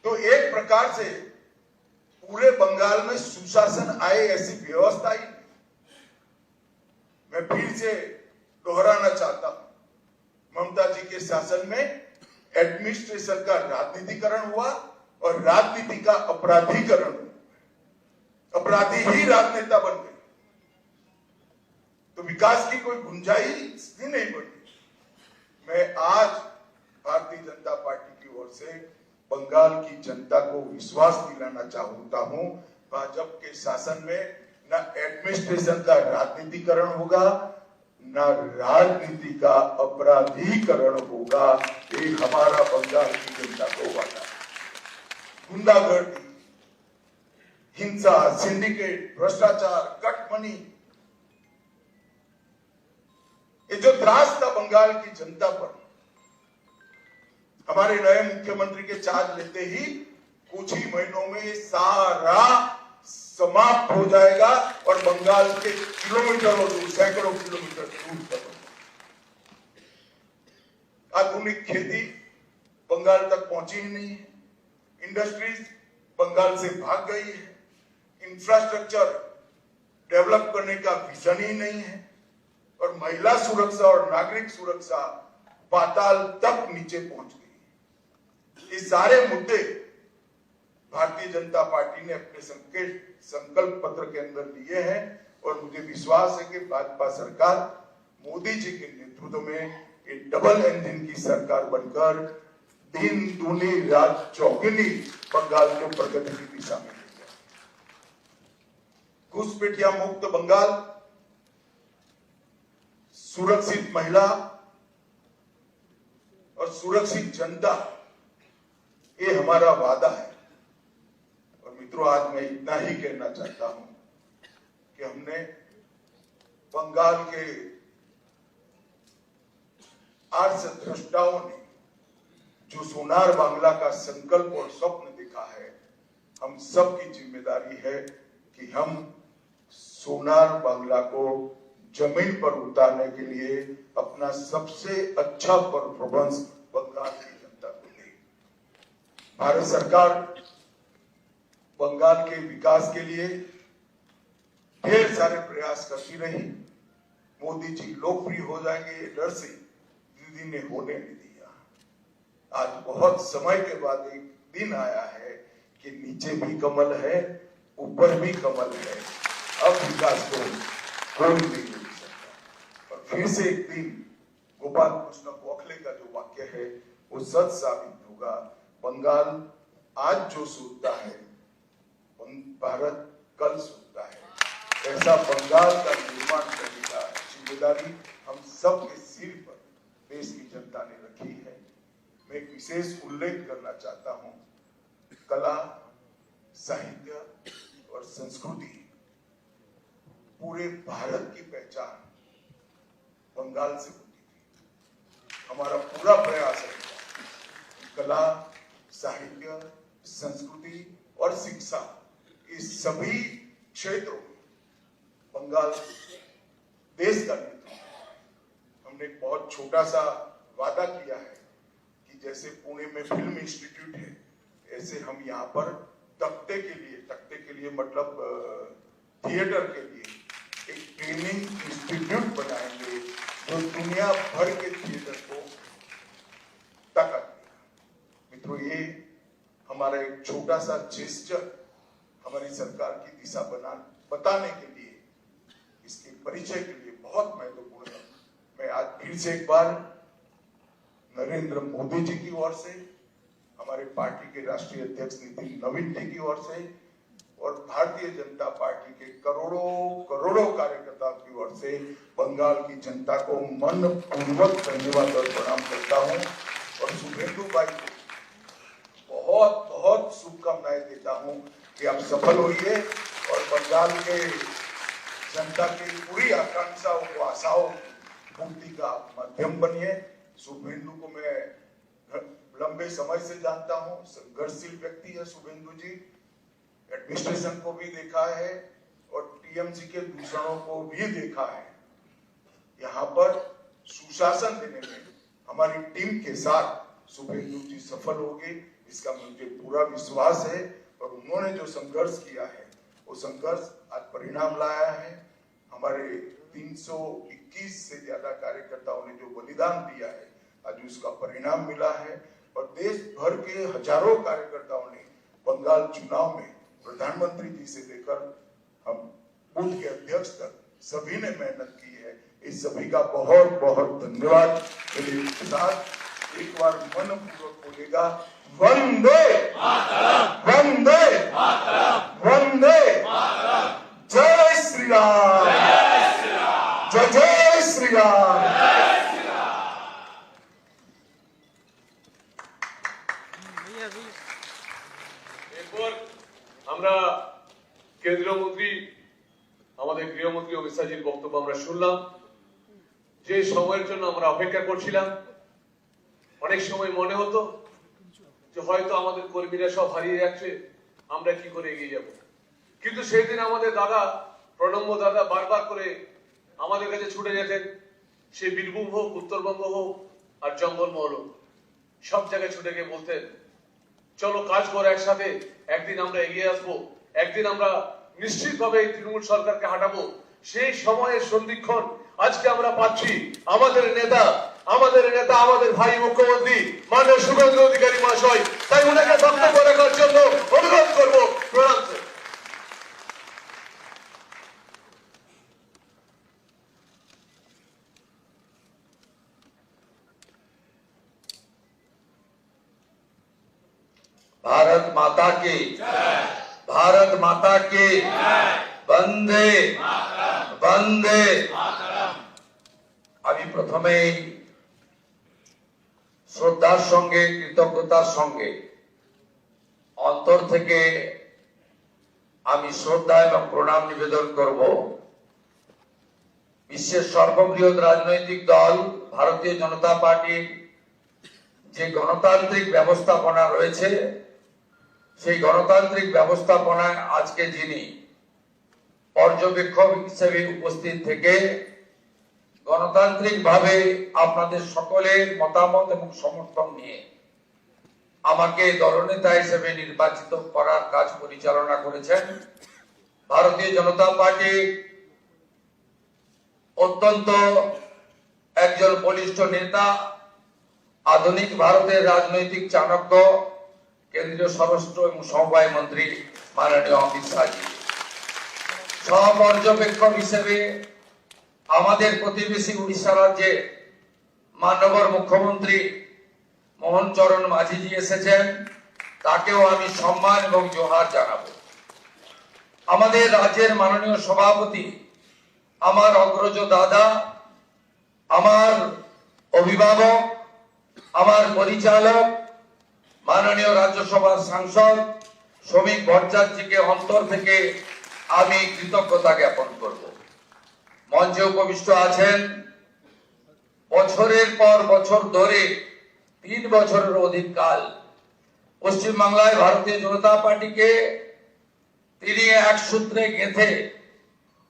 तो एक प्रकार से पूरे बंगाल में सुशासन आए ऐसी व्यवस्था ही नहीं। मैं फिर से दोहराना चाहता हूं, ममता जी के शासन में एडमिनिस्ट्रेशन का राजनीतिकरण हुआ और राजनीति का अपराधीकरण हुआ। अपराधी ही राजनेता बन गए, तो विकास की कोई गुंजाइश ही नहीं बनी। मैं आज भारतीय जनता पार्टी की ओर से बंगाल की जनता को विश्वास दिलाना चाहता हूं, भाजपा के शासन में न एडमिनिस्ट्रेशन का राजनीतिकरण होगा, न राजनीति का अपराधीकरण होगा। ये हमारा बंगाल की जनता को वादा है। गुंडागर्दी, हिंसा, सिंडिकेट, भ्रष्टाचार, कटमनी, ये जो त्रास था बंगाल की जनता पर, हमारे नए मुख्यमंत्री के चार्ज लेते ही कुछ ही महीनों में सारा समाप्त हो जाएगा और बंगाल के किलोमीटरों दूर, सैकड़ों किलोमीटर दूर तक आधुनिक खेती बंगाल तक पहुंची ही नहीं है। इंडस्ट्रीज बंगाल से भाग गई है। इंफ्रास्ट्रक्चर डेवलप करने का विजन ही नहीं है और महिला सुरक्षा और नागरिक सुरक्षा पाताल तक नीचे पहुंच गई। ये सारे मुद्दे भारतीय जनता पार्टी ने अपने संकल्प पत्र के अंदर लिए हैं और मुझे विश्वास है कि भाजपा सरकार मोदी जी के नेतृत्व में एक डबल इंजन की सरकार बनकर दिन दूनी रात चौगुनी बंगाल को प्रगति की दिशा में ले जाए। घुसपैठिया मुक्त बंगाल, सुरक्षित महिला और सुरक्षित जनता, ये हमारा वादा है। और मित्रों, आज मैं इतना ही कहना चाहता हूं कि हमने बंगाल के आर्ष द्रष्टाओं ने जो सोनार बांग्ला का संकल्प और स्वप्न देखा है, हम सब की जिम्मेदारी है कि हम सोनार बांग्ला को जमीन पर उतारने के लिए अपना सबसे अच्छा परफॉर्मेंस बंगाल की जनता को दे। भारत सरकार बंगाल के विकास के लिए ढेर सारे प्रयास करती रही। मोदी जी लोकप्रिय हो जाएंगे ये डर से दीदी ने होने नहीं दिया। आज बहुत समय के बाद एक दिन आया है कि नीचे भी कमल है, ऊपर भी कमल है। अब विकास को कोई नहीं रोक सकता। और फिर से एक दिन गोपाल कृष्ण गोखले का जो वाक्य है वो सच साबित होगा। बंगाल आज जो सोचता है, भारत कल सोचता है। ऐसा बंगाल का निर्माण करने का जिम्मेदारी हम सब के सिर पर देश की जनता ने रखी है। मैं एक विशेष उल्लेख करना चाहता हूं, कला, साहित्य और संस्कृति पूरे भारत की पहचान बंगाल से होती थी। हमारा पूरा प्रयास है कि कला, साहित्य, संस्कृति और शिक्षा, इस सभी क्षेत्रों में बंगाल देश का नेतृत्व। हमने एक बहुत छोटा सा वादा किया है कि जैसे पुणे में फिल्म इंस्टीट्यूट है, ऐसे हम यहाँ पर तख्ते के लिए मतलब थिएटर के लिए एक ट्रेनिंग इंस्टीट्यूट बनाएंगे जो दुनिया भर के थिएटर को ताकत देगा। मित्रों, ये हमारा एक छोटा सा जेस्चर हमारी सरकार की दिशा बताने के लिए, इसके परिचय के लिए बहुत महत्वपूर्ण है। मैं आज फिर से एक बार नरेंद्र मोदी जी की ओर से, हमारे पार्टी के राष्ट्रीय अध्यक्ष नितिन नवीन जी की ओर से और भारतीय जनता पार्टी के करोड़ों कार्यकर्ताओं की ओर से बंगाल की जनता को मनपूर्वक धन्यवाद और प्रणाम करता हूं और शुभेंदु भाई को बहुत बहुत शुभकामनाएं देता हूं कि आप सफल होइए और बंगाल के जनता की पूरी आकांक्षाओं को, आशाओं की पूर्ति का माध्यम बनिए। शुभेंदु को मैं लंबे समय से जानता हूं, संघर्षशील व्यक्ति है शुभेंदु जी। एडमिनिस्ट्रेशन को भी देखा है और टीएमसी के दूसरों को भी देखा है। यहाँ पर सुशासन देने में हमारी टीम के साथ शुभेंदु जी सफल होंगे, इसका मुझे पूरा विश्वास है। और उन्होंने जो संघर्ष किया है वो संघर्ष आज परिणाम लाया है। हमारे 321 से ज्यादा कार्यकर्ताओं ने जो बलिदान दिया है, आज उसका परिणाम मिला है। और देश भर के हजारों कार्यकर्ताओं ने बंगाल चुनाव में प्रधानमंत्री जी से लेकर हम बूथ के अध्यक्ष तक सभी ने मेहनत की है। इस सभी का बहुत बहुत धन्यवाद। मेरे साथ एक बार मनपूर्वक बोलेगा, वंदे वंदे वंदे, जय श्री राम, जय जय श्री राम। এরপর আমরা কেন্দ্রীয় মন্ত্রী আমাদের গৃহমন্ত্রী অমিত শাহজির বক্তব্য আমরা শুনলাম। যে সময়ের জন্য আমরা অপেক্ষা করছিলাম, অনেক সময় মনে হতো যে হয়তো আমাদের কর্মীরা সব হারিয়ে যাচ্ছে, আমরা কি করে এগিয়ে যাব। কিন্তু সেই দিন আমাদের দাদা, প্রণম্য দাদা বারবার করে আমাদের কাছে ছুটে যেতেন। সে বীরভূম হোক, উত্তরবঙ্গ হোক আর জঙ্গলমহল হোক, সব জায়গায় ছুটে গিয়ে বলতেন, চলো কাজ করে একসাথে, একদিন আমরা এগিয়ে আসবো, একদিন আমরা নিশ্চিতভাবে এই তৃণমূল সরকারকে হাঁটাবো। সেই সময়ের সন্ধিক্ষণ আজকে আমরা পাচ্ছি। আমাদের নেতা, আমাদের ভাই মুখ্যমন্ত্রী মাননীয় শুভেন্দু অধিকারী মহাশয়, তাই ওনাকে বক্তব্য রাখার জন্য অনুরোধ করবো। প্রণাম। भारत माता की, भारत माता की, वंदे वंदे। আমি প্রথমেই শ্রদ্ধার সঙ্গে, কৃতজ্ঞতার সঙ্গে অন্তর থেকে আমি শ্রদ্ধা এবং প্রণাম নিবেদন করব বিশ্বের সর্ববৃহৎ রাজনৈতিক দল ভারতীয় জনতা পার্টির যে গণতান্ত্রিক ব্যবস্থাপনা রয়েছে, সেই গণতান্ত্রিক ব্যবস্থাপনায় আজকে যিনি পর্যবেক্ষক হিসেবে উপস্থিত থেকে গণতান্ত্রিকভাবে আপনাদের সকলের মতামত এবং সমর্থন নিয়ে আমাকে দলনেতা হিসেবে নির্বাচিত করার কাজ পরিচালনা করেছেন, ভারতীয় জনতা পার্টি অত্যন্ত একজন বলিষ্ঠ নেতা, আধুনিক ভারতের রাজনৈতিক চাণক্য, কেন্দ্রীয় স্বরাষ্ট্র এবং সমবায় মন্ত্রী মাননীয় অমিত শাহজি, সহপর্যবেক্ষক হিসেবে আমাদের প্রতিবেশী উড়িষ্যা রাজ্যে মাননীয় মুখ্যমন্ত্রী মোহন চরণ মাঝিজি এসেছেন, তাকেও আমি সম্মান এবং জোহার জানাবো। আমাদের রাজ্যের মাননীয় সভাপতি, আমার অগ্রজ দাদা, আমার অভিভাবক, আমার পরিচালক মাননীয় রাজ্যসভার সাংসদ শ্রমিক ভট্টাচার্যকে অন্তর থেকে আমি কৃতজ্ঞতা জ্ঞাপন করব। মঞ্চে উপবিষ্ট আছেন বছরের পর বছর ধরে 3 বছরের অধিক কাল পশ্চিমবাংলায় ভারতীয় জনতা পার্টিকে তিনি এক সূত্রে গেঁথে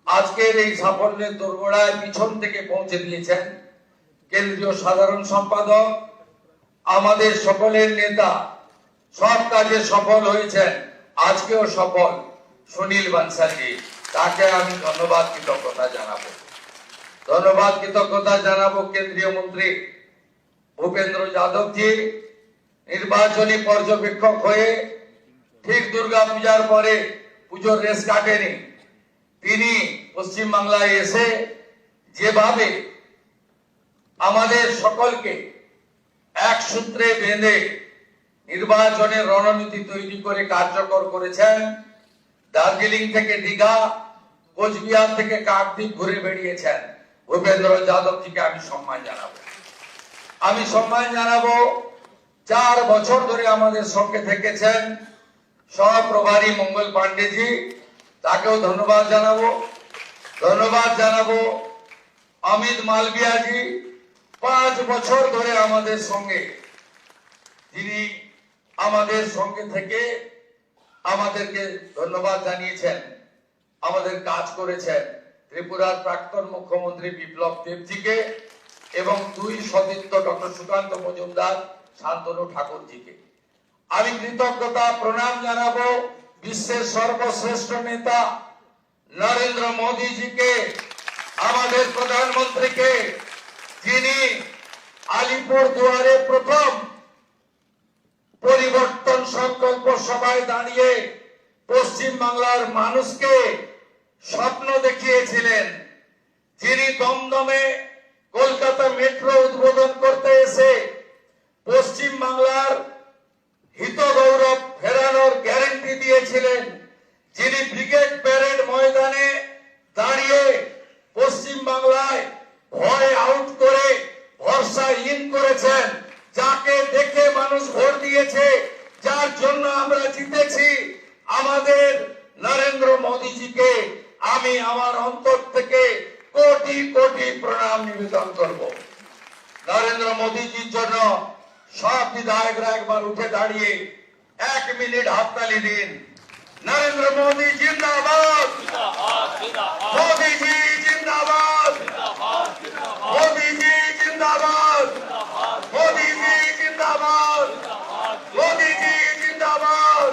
আজকের এই সাফল্যের দোরগোড়ায় পিছন থেকে পৌঁছে দিয়েছেন কেন্দ্রীয় সাধারণ সম্পাদক, আমাদের সকলের নেতা, সব কাজে সফল হয়েছেন, আজকেও সফল সুনীল বানসালজি। তাকে আমি ধন্যবাদ কৃতজ্ঞতা জানাবো। ধন্যবাদ কৃতজ্ঞতা জানাবো কেন্দ্রীয় মন্ত্রী ভূপেন্দ্র যাদবজি, নির্বাচনী পর্যবেক্ষক হয়ে ঠিক দুর্গা পূজার পরে পুজোর রেস কাটেনি, তিনি পশ্চিম বাংলায় এসে যেভাবে আমাদের সকলকে এক সূত্রে বেঁধে নির্বাচনের রণনীতি তৈরি করে কার্যকর করেছেন। দার্জিলিং থেকে দীঘা, কোচবিহার থেকে কাকদ্বীপ ঘুরে বেরিয়েছেন। ভূপেন্দ্র যাদবজিকে আমি সম্মান জানাবো। আমি সম্মান জানাবো 4 বছর ধরে আমাদের সঙ্গে থেকেছেন সহপ্রভারী মঙ্গল পান্ডেজি, তাকেও ধন্যবাদ জানাবো। ধন্যবাদ জানাবো অমিত মালভিয়াজি, 5 বছর ধরে আমাদের সঙ্গে, যিনি আমাদের সঙ্গে থেকে আমাদেরকে ধন্যবাদ জানিয়েছেন, আমাদের কাজ করেছেন। ত্রিপুরার প্রাক্তন মুখ্যমন্ত্রী বিপ্লব দেবজিকে এবং 2 সতীর্থ ডক্টর সুকান্ত মজুমদার, শান্তনু ঠাকুরজিকে। আমি কৃতজ্ঞতা প্রণাম জানাবো বিশ্বের সর্বশ্রেষ্ঠ নেতা নরেন্দ্র মোদীজিকে, আমাদের প্রধানমন্ত্রীকে, যিনি আলিপুর দুয়ারে প্রথম পরিবর্তন সংকল্প সভায় দাঁড়িয়ে পশ্চিম বাংলার মানুষকে স্বপ্ন দেখিয়েছিলেন, যিনি দমদমে কলকাতা মেট্রো উদ্বোধন করতে এসে পশ্চিম বাংলার হিত গৌরব ফেরানোর গ্যারান্টি দিয়েছিলেন, যিনি ব্রিগেড প্যারেড ময়দানে দাঁড়িয়ে পশ্চিম বাংলায় ভয় আউট করে ভরসা ইন করেছেন, যাকে দেখে মানুষ ভোট দিয়েছে, যার জন্য আমরা জিতেছি, আমাদের নরেন্দ্র মোদীজিকে আমি আমার অন্তর থেকে কোটি কোটি প্রণাম নিবেদন করব। নরেন্দ্র মোদীজির জন্য সব বিধায়করা একবার উঠে দাঁড়িয়ে 1 মিনিট হাততালি দিন। নরেন্দ্র মোদী জিন্দাবাদ, মোদীজি জিন্দাবাদ, মোদীজি জিন্দাবাদ, মোদীজি জিন্দাবাদ, মোদীজি জিন্দাবাদ,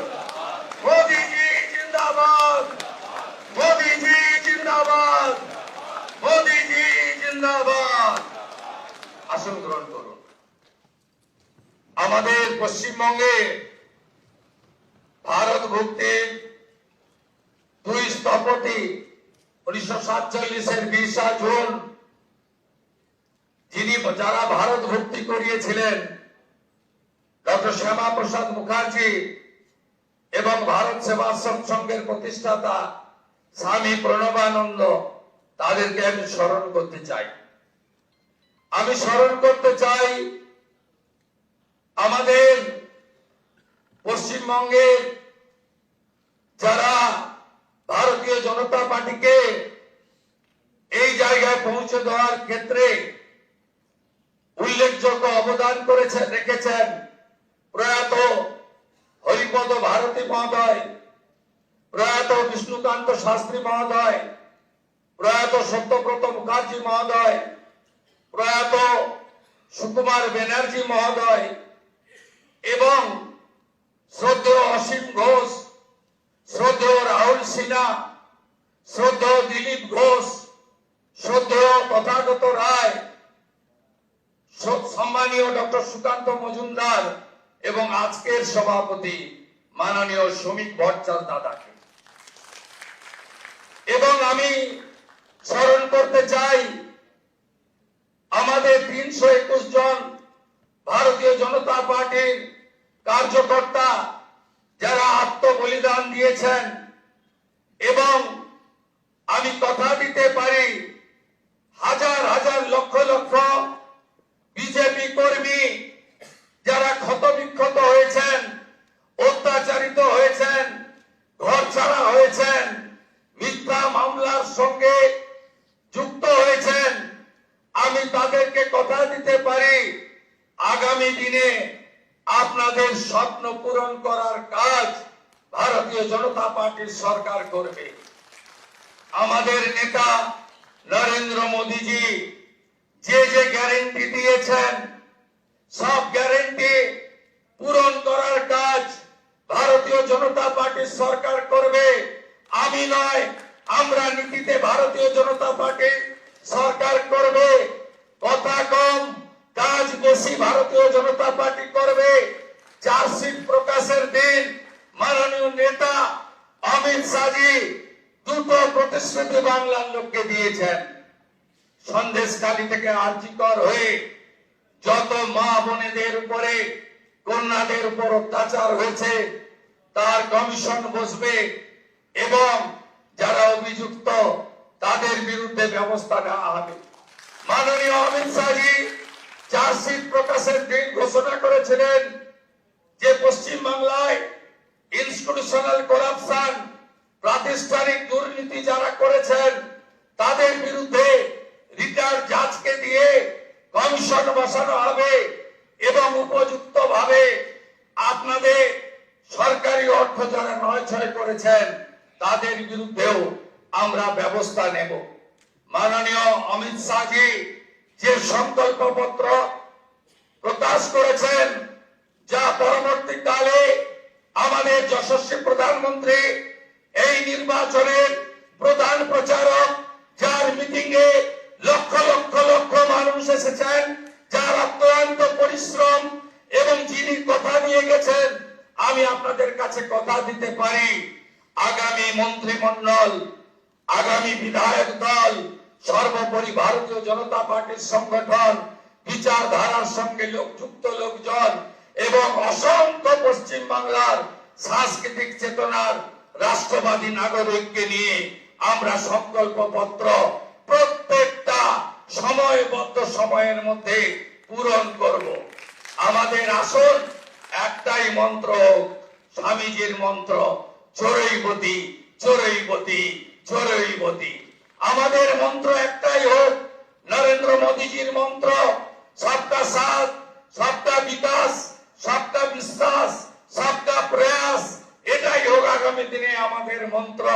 মোদীজি জিন্দাবাদ, মোদীজি জিন্দাবাদ, মোদীজি জিন্দাবাদ। আসন গ্রহণ করুন। আমাদের পশ্চিমবঙ্গে ভারত ভক্তির 2 স্থপতি 1947-এর 20 জুন যিনি যারা ভারত ভক্তি করিয়েছিলেন, ডক্টর শ্যামা প্রসাদ মুখার্জি এবং ভারত সেবাশ্রম সংঘের প্রতিষ্ঠাতা স্বামী প্রণবানন্দ, তাদেরকে আমি স্মরণ করতে চাই। আমি স্মরণ করতে চাই আমাদের পশ্চিমবঙ্গের যারা ভারতীয় জনতা পার্টিকে এই জায়গায় পৌঁছে দেওয়ার ক্ষেত্রে উল্লেখযোগ্য অবদান রেখেছেন। প্রয়াত হরিপদ ভারতী মহোদয়, প্রয়াত বিষ্ণুকান্ত শাস্ত্রী মহোদয়, প্রয়াত সত্যব্রত মুখার্জি মহোদয়, প্রয়াত সুকুমার ব্যানার্জি মহোদয় এবং শ্রদ্ধেয় অসীম ঘোষ, শ্রদ্ধেয় রাহুল সিনহা, শ্রদ্ধেয় দিলীপ ঘোষ, শ্রদ্ধেয় তথাগত রায়, সম্মানীয় ডক্টর সুকান্ত মজুমদার এবং আজকের সভাপতি মাননীয় শ্রমিক ভট্টাচার্য দাদাকে। এবং আমি স্মরণ করতে চাই আমাদের 321 জন ভারতীয় জনতা পার্টির কার্যকর্তা যারা আত্মবলিদান দিয়েছেন, এবং আমি কথা দিতে পারি হাজার হাজার লক্ষ লক্ষ বিজেপি কর্মী যারা ক্ষতবিক্ষত হয়েছেন, অত্যাচারিত হয়েছেন, ঘর ছাড়া হয়েছেন, মিথ্যা মামলার সঙ্গে যুক্ত হয়েছেন, আমি তাদেরকে কথা দিতে পারি আগামী দিনে আপনাদের স্বপ্ন পূরণ করার কাজ ভারতীয় জনতা পার্টির সরকার করবে। আমাদের নেতা নরেন্দ্র মোদীজি যে যে গ্যারান্টি দিয়েছেন, সব গ্যারান্টি পূরণ করার কাজ ভারতীয় জনতা পার্টির সরকার করবে। আমি নয়, আমরা নীতিতে ভারতীয় জনতা পার্টি সরকার করবে, কথা কম কাজ বেশি ভারতীয় জনতা পার্টি করবে। চার্জশিট প্রকাশের দিন মাননীয় নেতা অমিত শাহজি দুটো প্রতিশ্রুতি বাংলার লোককে দিয়েছেন। সন্দেশখালী থেকে আর্জিকর হয়ে যত মা বোনেদের উপরে কন্যাদের উপর অত্যাচার হয়েছে তার কমিশন বসবে এবং যারা অভিযুক্ত তাদের বিরুদ্ধে ব্যবস্থা নেওয়া হবে। মাননীয় অমিত শাহজি চার্জশিট প্রকাশের দিন ঘোষণা করেছিলেন যে পশ্চিম বাংলায় ইনস্টিটিউশনাল করাপশন, প্রাতিষ্ঠানিক দুর্নীতি যারা করেছেন তাদের বিরুদ্ধে রিটায়ার্ড জাজকে দিয়ে কমিশন বসানো হবে এবং উপযুক্ত ভাবে আপনাদের সরকারি অর্থ যারা নয়ছয় করেছেন তাদের বিরুদ্ধেও আমরা ব্যবস্থা নেব। মাননীয় অমিত শাহজি যে সংকল্পপত্র প্রকাশ করেছেন, যা পরবর্তীকালে আমাদের যশস্বী প্রধানমন্ত্রী এই নির্বাচনের প্রধান প্রচারক, যার মিটিং এ লক্ষ লক্ষ লক্ষ মানুষ এসেছেন, যার অক্লান্ত পরিশ্রম এবং যিনি কথা নিয়ে গেছেন, আমি আপনাদের কাছে কথা দিতে পারি আগামী মন্ত্রিমণ্ডল, আগামী বিধায়ক দল, সর্বোপরি ভারতীয় জনতা পার্টির সংগঠন, বিচারধারার সঙ্গে যুক্ত লোকজন এবং অসংখ্য পশ্চিম বাংলার সাংস্কৃতিক চেতনার রাষ্ট্রবাদী নাগরিককে নিয়ে আমরা সংকল্পপত্র প্রত্যেকটা সময়বদ্ধ সময়ের মধ্যে পূরণ করব। আমাদের আসল একটাই মন্ত্র, স্বামীজির মন্ত্র, চোরৈবতী চোরৈবতী চোরৈবতী। আমাদের মন্ত্র একটাই হোক নরেন্দ্র মোদীজির মন্ত্র, সবকা সাথ, সবকা বিকাশ, সবকা বিশ্বাস, সবকা প্রয়াস। এটাই হোক আগামী দিনে আমাদের মন্ত্র।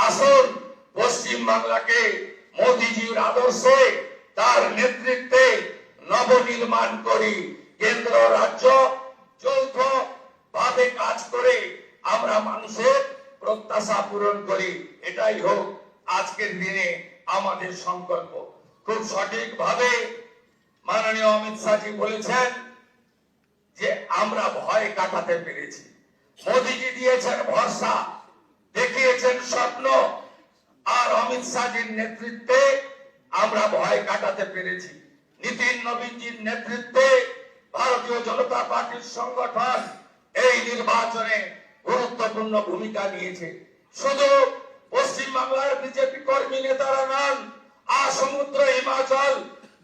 আসুন পশ্চিম বাংলাকে মোদীজির আদর্শে, তার নেতৃত্বে নবনির্মাণ করি। কেন্দ্র রাজ্য যৌথ ভাবে কাজ করে আমরা মানুষের প্রত্যাশা পূরণ করি। এটাই হোক আজকের দিনে আমাদের সংকল্প। খুব সঠিক ভাবে মাননীয় অমিত শাহজি বলেছেন যে আমরা ভয় কাটাতে পেরেছি। মোদীজি দিয়েছেন ভরসা, দেখিয়েছেন স্বপ্ন, আর অমিত শাহজির নেতৃত্বে আমরা ভয় কাটাতে পেরেছি। নীতিন নবীনজির নেতৃত্বে ভারতীয় জনতা পার্টির সংগঠন এই নির্বাচনে গুরুত্বপূর্ণ ভূমিকা নিয়েছে। শুধু পশ্চিম বাংলার বিজেপি কর্মী নেতারা নন, সমুদ্র হিমাচল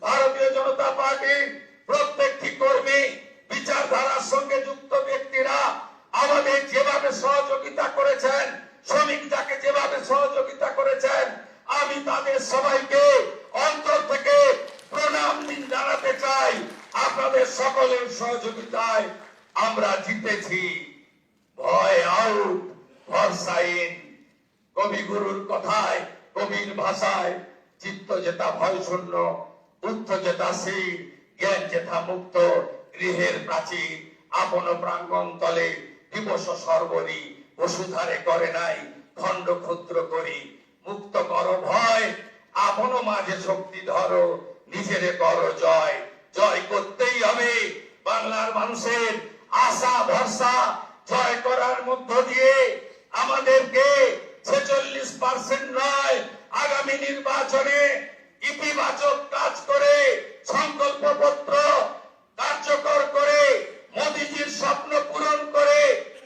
ভারতীয় জনতা পার্টির প্রত্যেকটি কর্মী, বিচারধারার সঙ্গে যুক্ত ব্যক্তিরা আমাদের যেভাবে সহযোগিতা করেছেন, শ্রমিক যাকে যেভাবে সহযোগিতা করেছেন, আমি তাদের সবাইকে অন্তর থেকে প্রণাম জানাতে চাই। আপনাদের সকলের সহযোগিতায় আমরা জিতেছি। ভয় আউট, ভরসা ইন। কবিগুরুর কথায়, কবির ভাষায়, চিত্ত যেতা ভয় শূন্য, উত্থ যেতা শীল, জ্ঞান যেথা মুক্ত, গৃহের প্রাচীর আপন প্রাঙ্গণ তলে দিবস সর্বরি, বসুধারে করে নাই খণ্ড ক্ষুদ্র করি, মুক্ত কর ভয়, আপন মাঝে শক্তি ধরো, নিজেরে করো জয়। জয় করতেই হবে বাংলার মানুষের আশা ভরসা জয় করার মধ্য দিয়ে আমাদেরকে 46% নয়, আগামী নির্বাচনে ইতিবাচক কাজ করে, সংকল্পপত্র কার্যকর করে, মোদীজির স্বপ্ন পূরণ করে,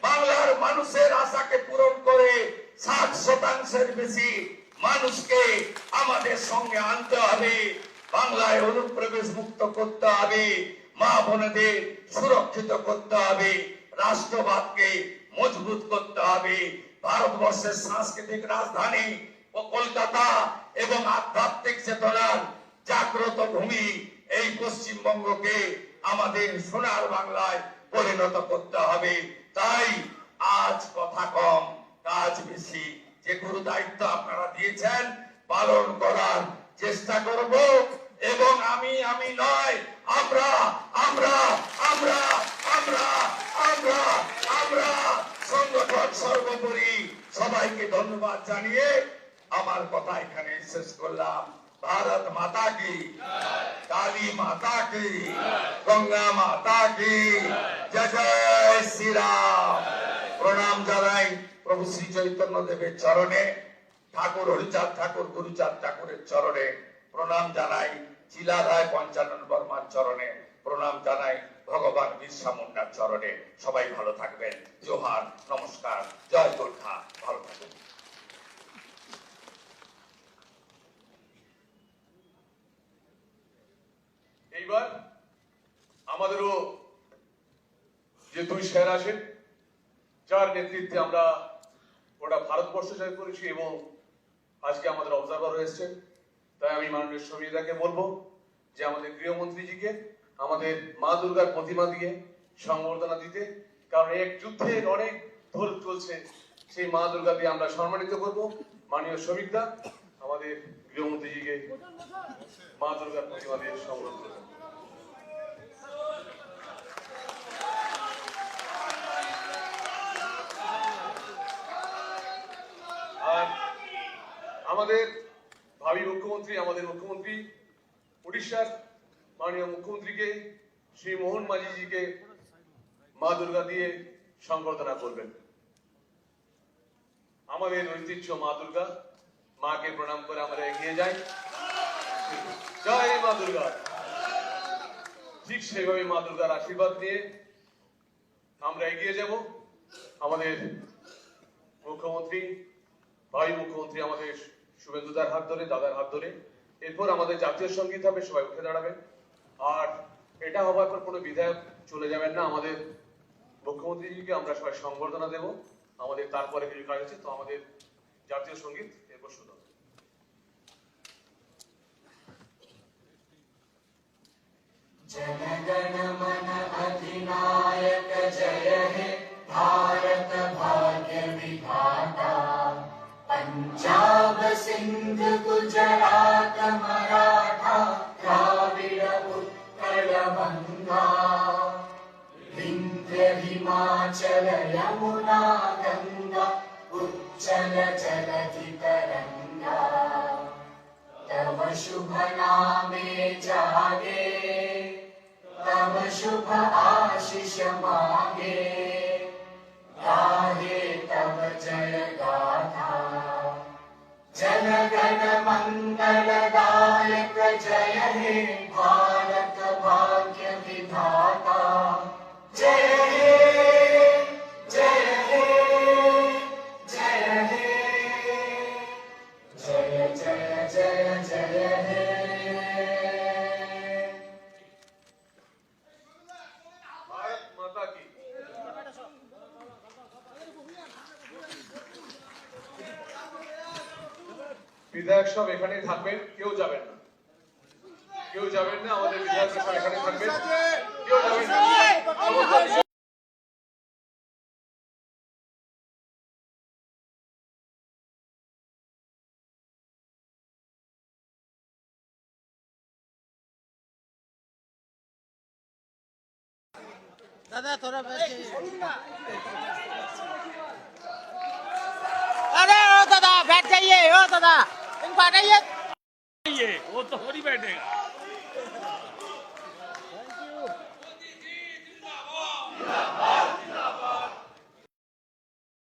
বাংলার মানুষের আশাকে পূরণ করে 60% বেশি মানুষকে আমাদের সঙ্গে আনতে হবে। বাংলায় অনুপ্রবেশ মুক্ত করতে হবে, মা বোনেদের সুরক্ষিত করতে হবে, রাষ্ট্রবাদকে মজবুত করতে হবে। ভারতবর্ষের সাংস্কৃতিক রাজধানী ও কলকাতা এবং আধ্যাত্মিক চেতনার জাগ্রত ভূমি এই পশ্চিমবঙ্গকে আমাদের সোনার বাংলায় পরিণত করতে হবে। তাই আজ কথা কম কাজ বেশি। যে গুরু দায়িত্ব আপনারা দিয়েছেন পালন করার চেষ্টা করব এবং আমি নয়, আমরা আমরা আমরা আমরা আমরা আমরা সংগঠন সর্বোপরি। সবাইকে ধন্যবাদ জানিয়ে আমার কথা এখানে শেষ করলাম। ভারত মাতা কি, কালী মাতা কি, গঙ্গা মাতা কি, জয় জয় শ্রীরাম। প্রণাম জানাই প্রভু শ্রী চৈতন্য দেবের চরণে, ঠাকুর হরিচাঁদ ঠাকুর, গুরুচাঁদ ঠাকুরের চরণে প্রণাম জানাই, চিলারায় পঞ্চানন বর্মার চরণে প্রণাম জানাই, ভগবান বিরসা মুন্ডার চরণে। সবাই ভালো থাকবেন। জোহার, নমস্কার, জয় গোর্খা, ভালো থাকবেন। এইবার আমাদেরও যে দুই স্যার আছেন, যার নেতৃত্বে আমরা গোটা ভারতবর্ষ জয় করেছি এবং আজকে আমাদের অবজারভার হয়েছে, তাই আমি মাননীয় সবিদাকে বলবো যে আমাদের গৃহমন্ত্রীজিকে আমাদের মা দুর্গার প্রতিমা দিয়ে সংবর্ধনা দিতে, কারণ এক যুদ্ধের অনেক ধর চলছে, সেই মা দুর্গা দিয়ে আমরা সম্মানিত করব। মাননীয় শ্রমিকদা আমাদের গৃহমন্ত্রীজিকে মা দুর্গার প্রতিমা দিয়ে সংবর্ধনা করব। আর আমাদের ভাবী মুখ্যমন্ত্রী, আমাদের মুখ্যমন্ত্রী উড়িষ্যার মাননীয় মুখ্যমন্ত্রীকে শ্রী মোহন মাঝিজিকে মা দুর্গা দিয়ে সংবর্ধনা করবেন। আমাদের ঐতিহ্য মা দুর্গা, মাকে প্রণাম করে আমরা এগিয়ে যাই। জয় মা দুর্গা। ঠিক সেইভাবে মা দুর্গার আশীর্বাদ নিয়ে আমরা এগিয়ে যাব। আমাদের মুখ্যমন্ত্রী, ভাই মুখ্যমন্ত্রী আমাদের শুভেন্দুদার হাত ধরে, দাদার হাত ধরে, এরপর আমাদের জাতীয় সঙ্গীত হবে, সবাই উঠে দাঁড়াবেন। আর এটা হবার পর কোনো বিধায়ক চলে যাবেন না, আমাদের মুখ্যমন্ত্রীজিকে আমরা সবাই সংবর্ধনা দেব। আমাদের তারপরে কিছু কাজ আছে, তো আমাদের জাতীয় সঙ্গীত এরপর শুরু হবে। जनगण मन अधिनायक जय हे भारत भाग्य विधाता। पंजाब सिंध गुजरात मराठा द्राविड़ उत्कल बंगा। विंध्य हिमाचल यमुना गंगा उच्चल जलधि तरंगा। तव शुभ नामे जागे, तव शुभ आशीष मांगे। गाहे तव जय गाथा, जनगण मंगलदायक जय हे भारत भाग्य विधाता। जय हे, जय हे, जय हे, जय जय जय जय हे। भारत माता की। বিধায়ক সব এখানেই থাকবেন, কেউ যাবেন না, কেউ যাবেন না। আমাদের বিধায়ক সব এখানে থাকবেন, কেউ যাবেন না। दादा थोड़ा बैठ जाइए। अरे ओ दादा बैठ जाइए, ओ दादा इनको हटाइए। वो तो थोड़ी बैठेगा। Thank you.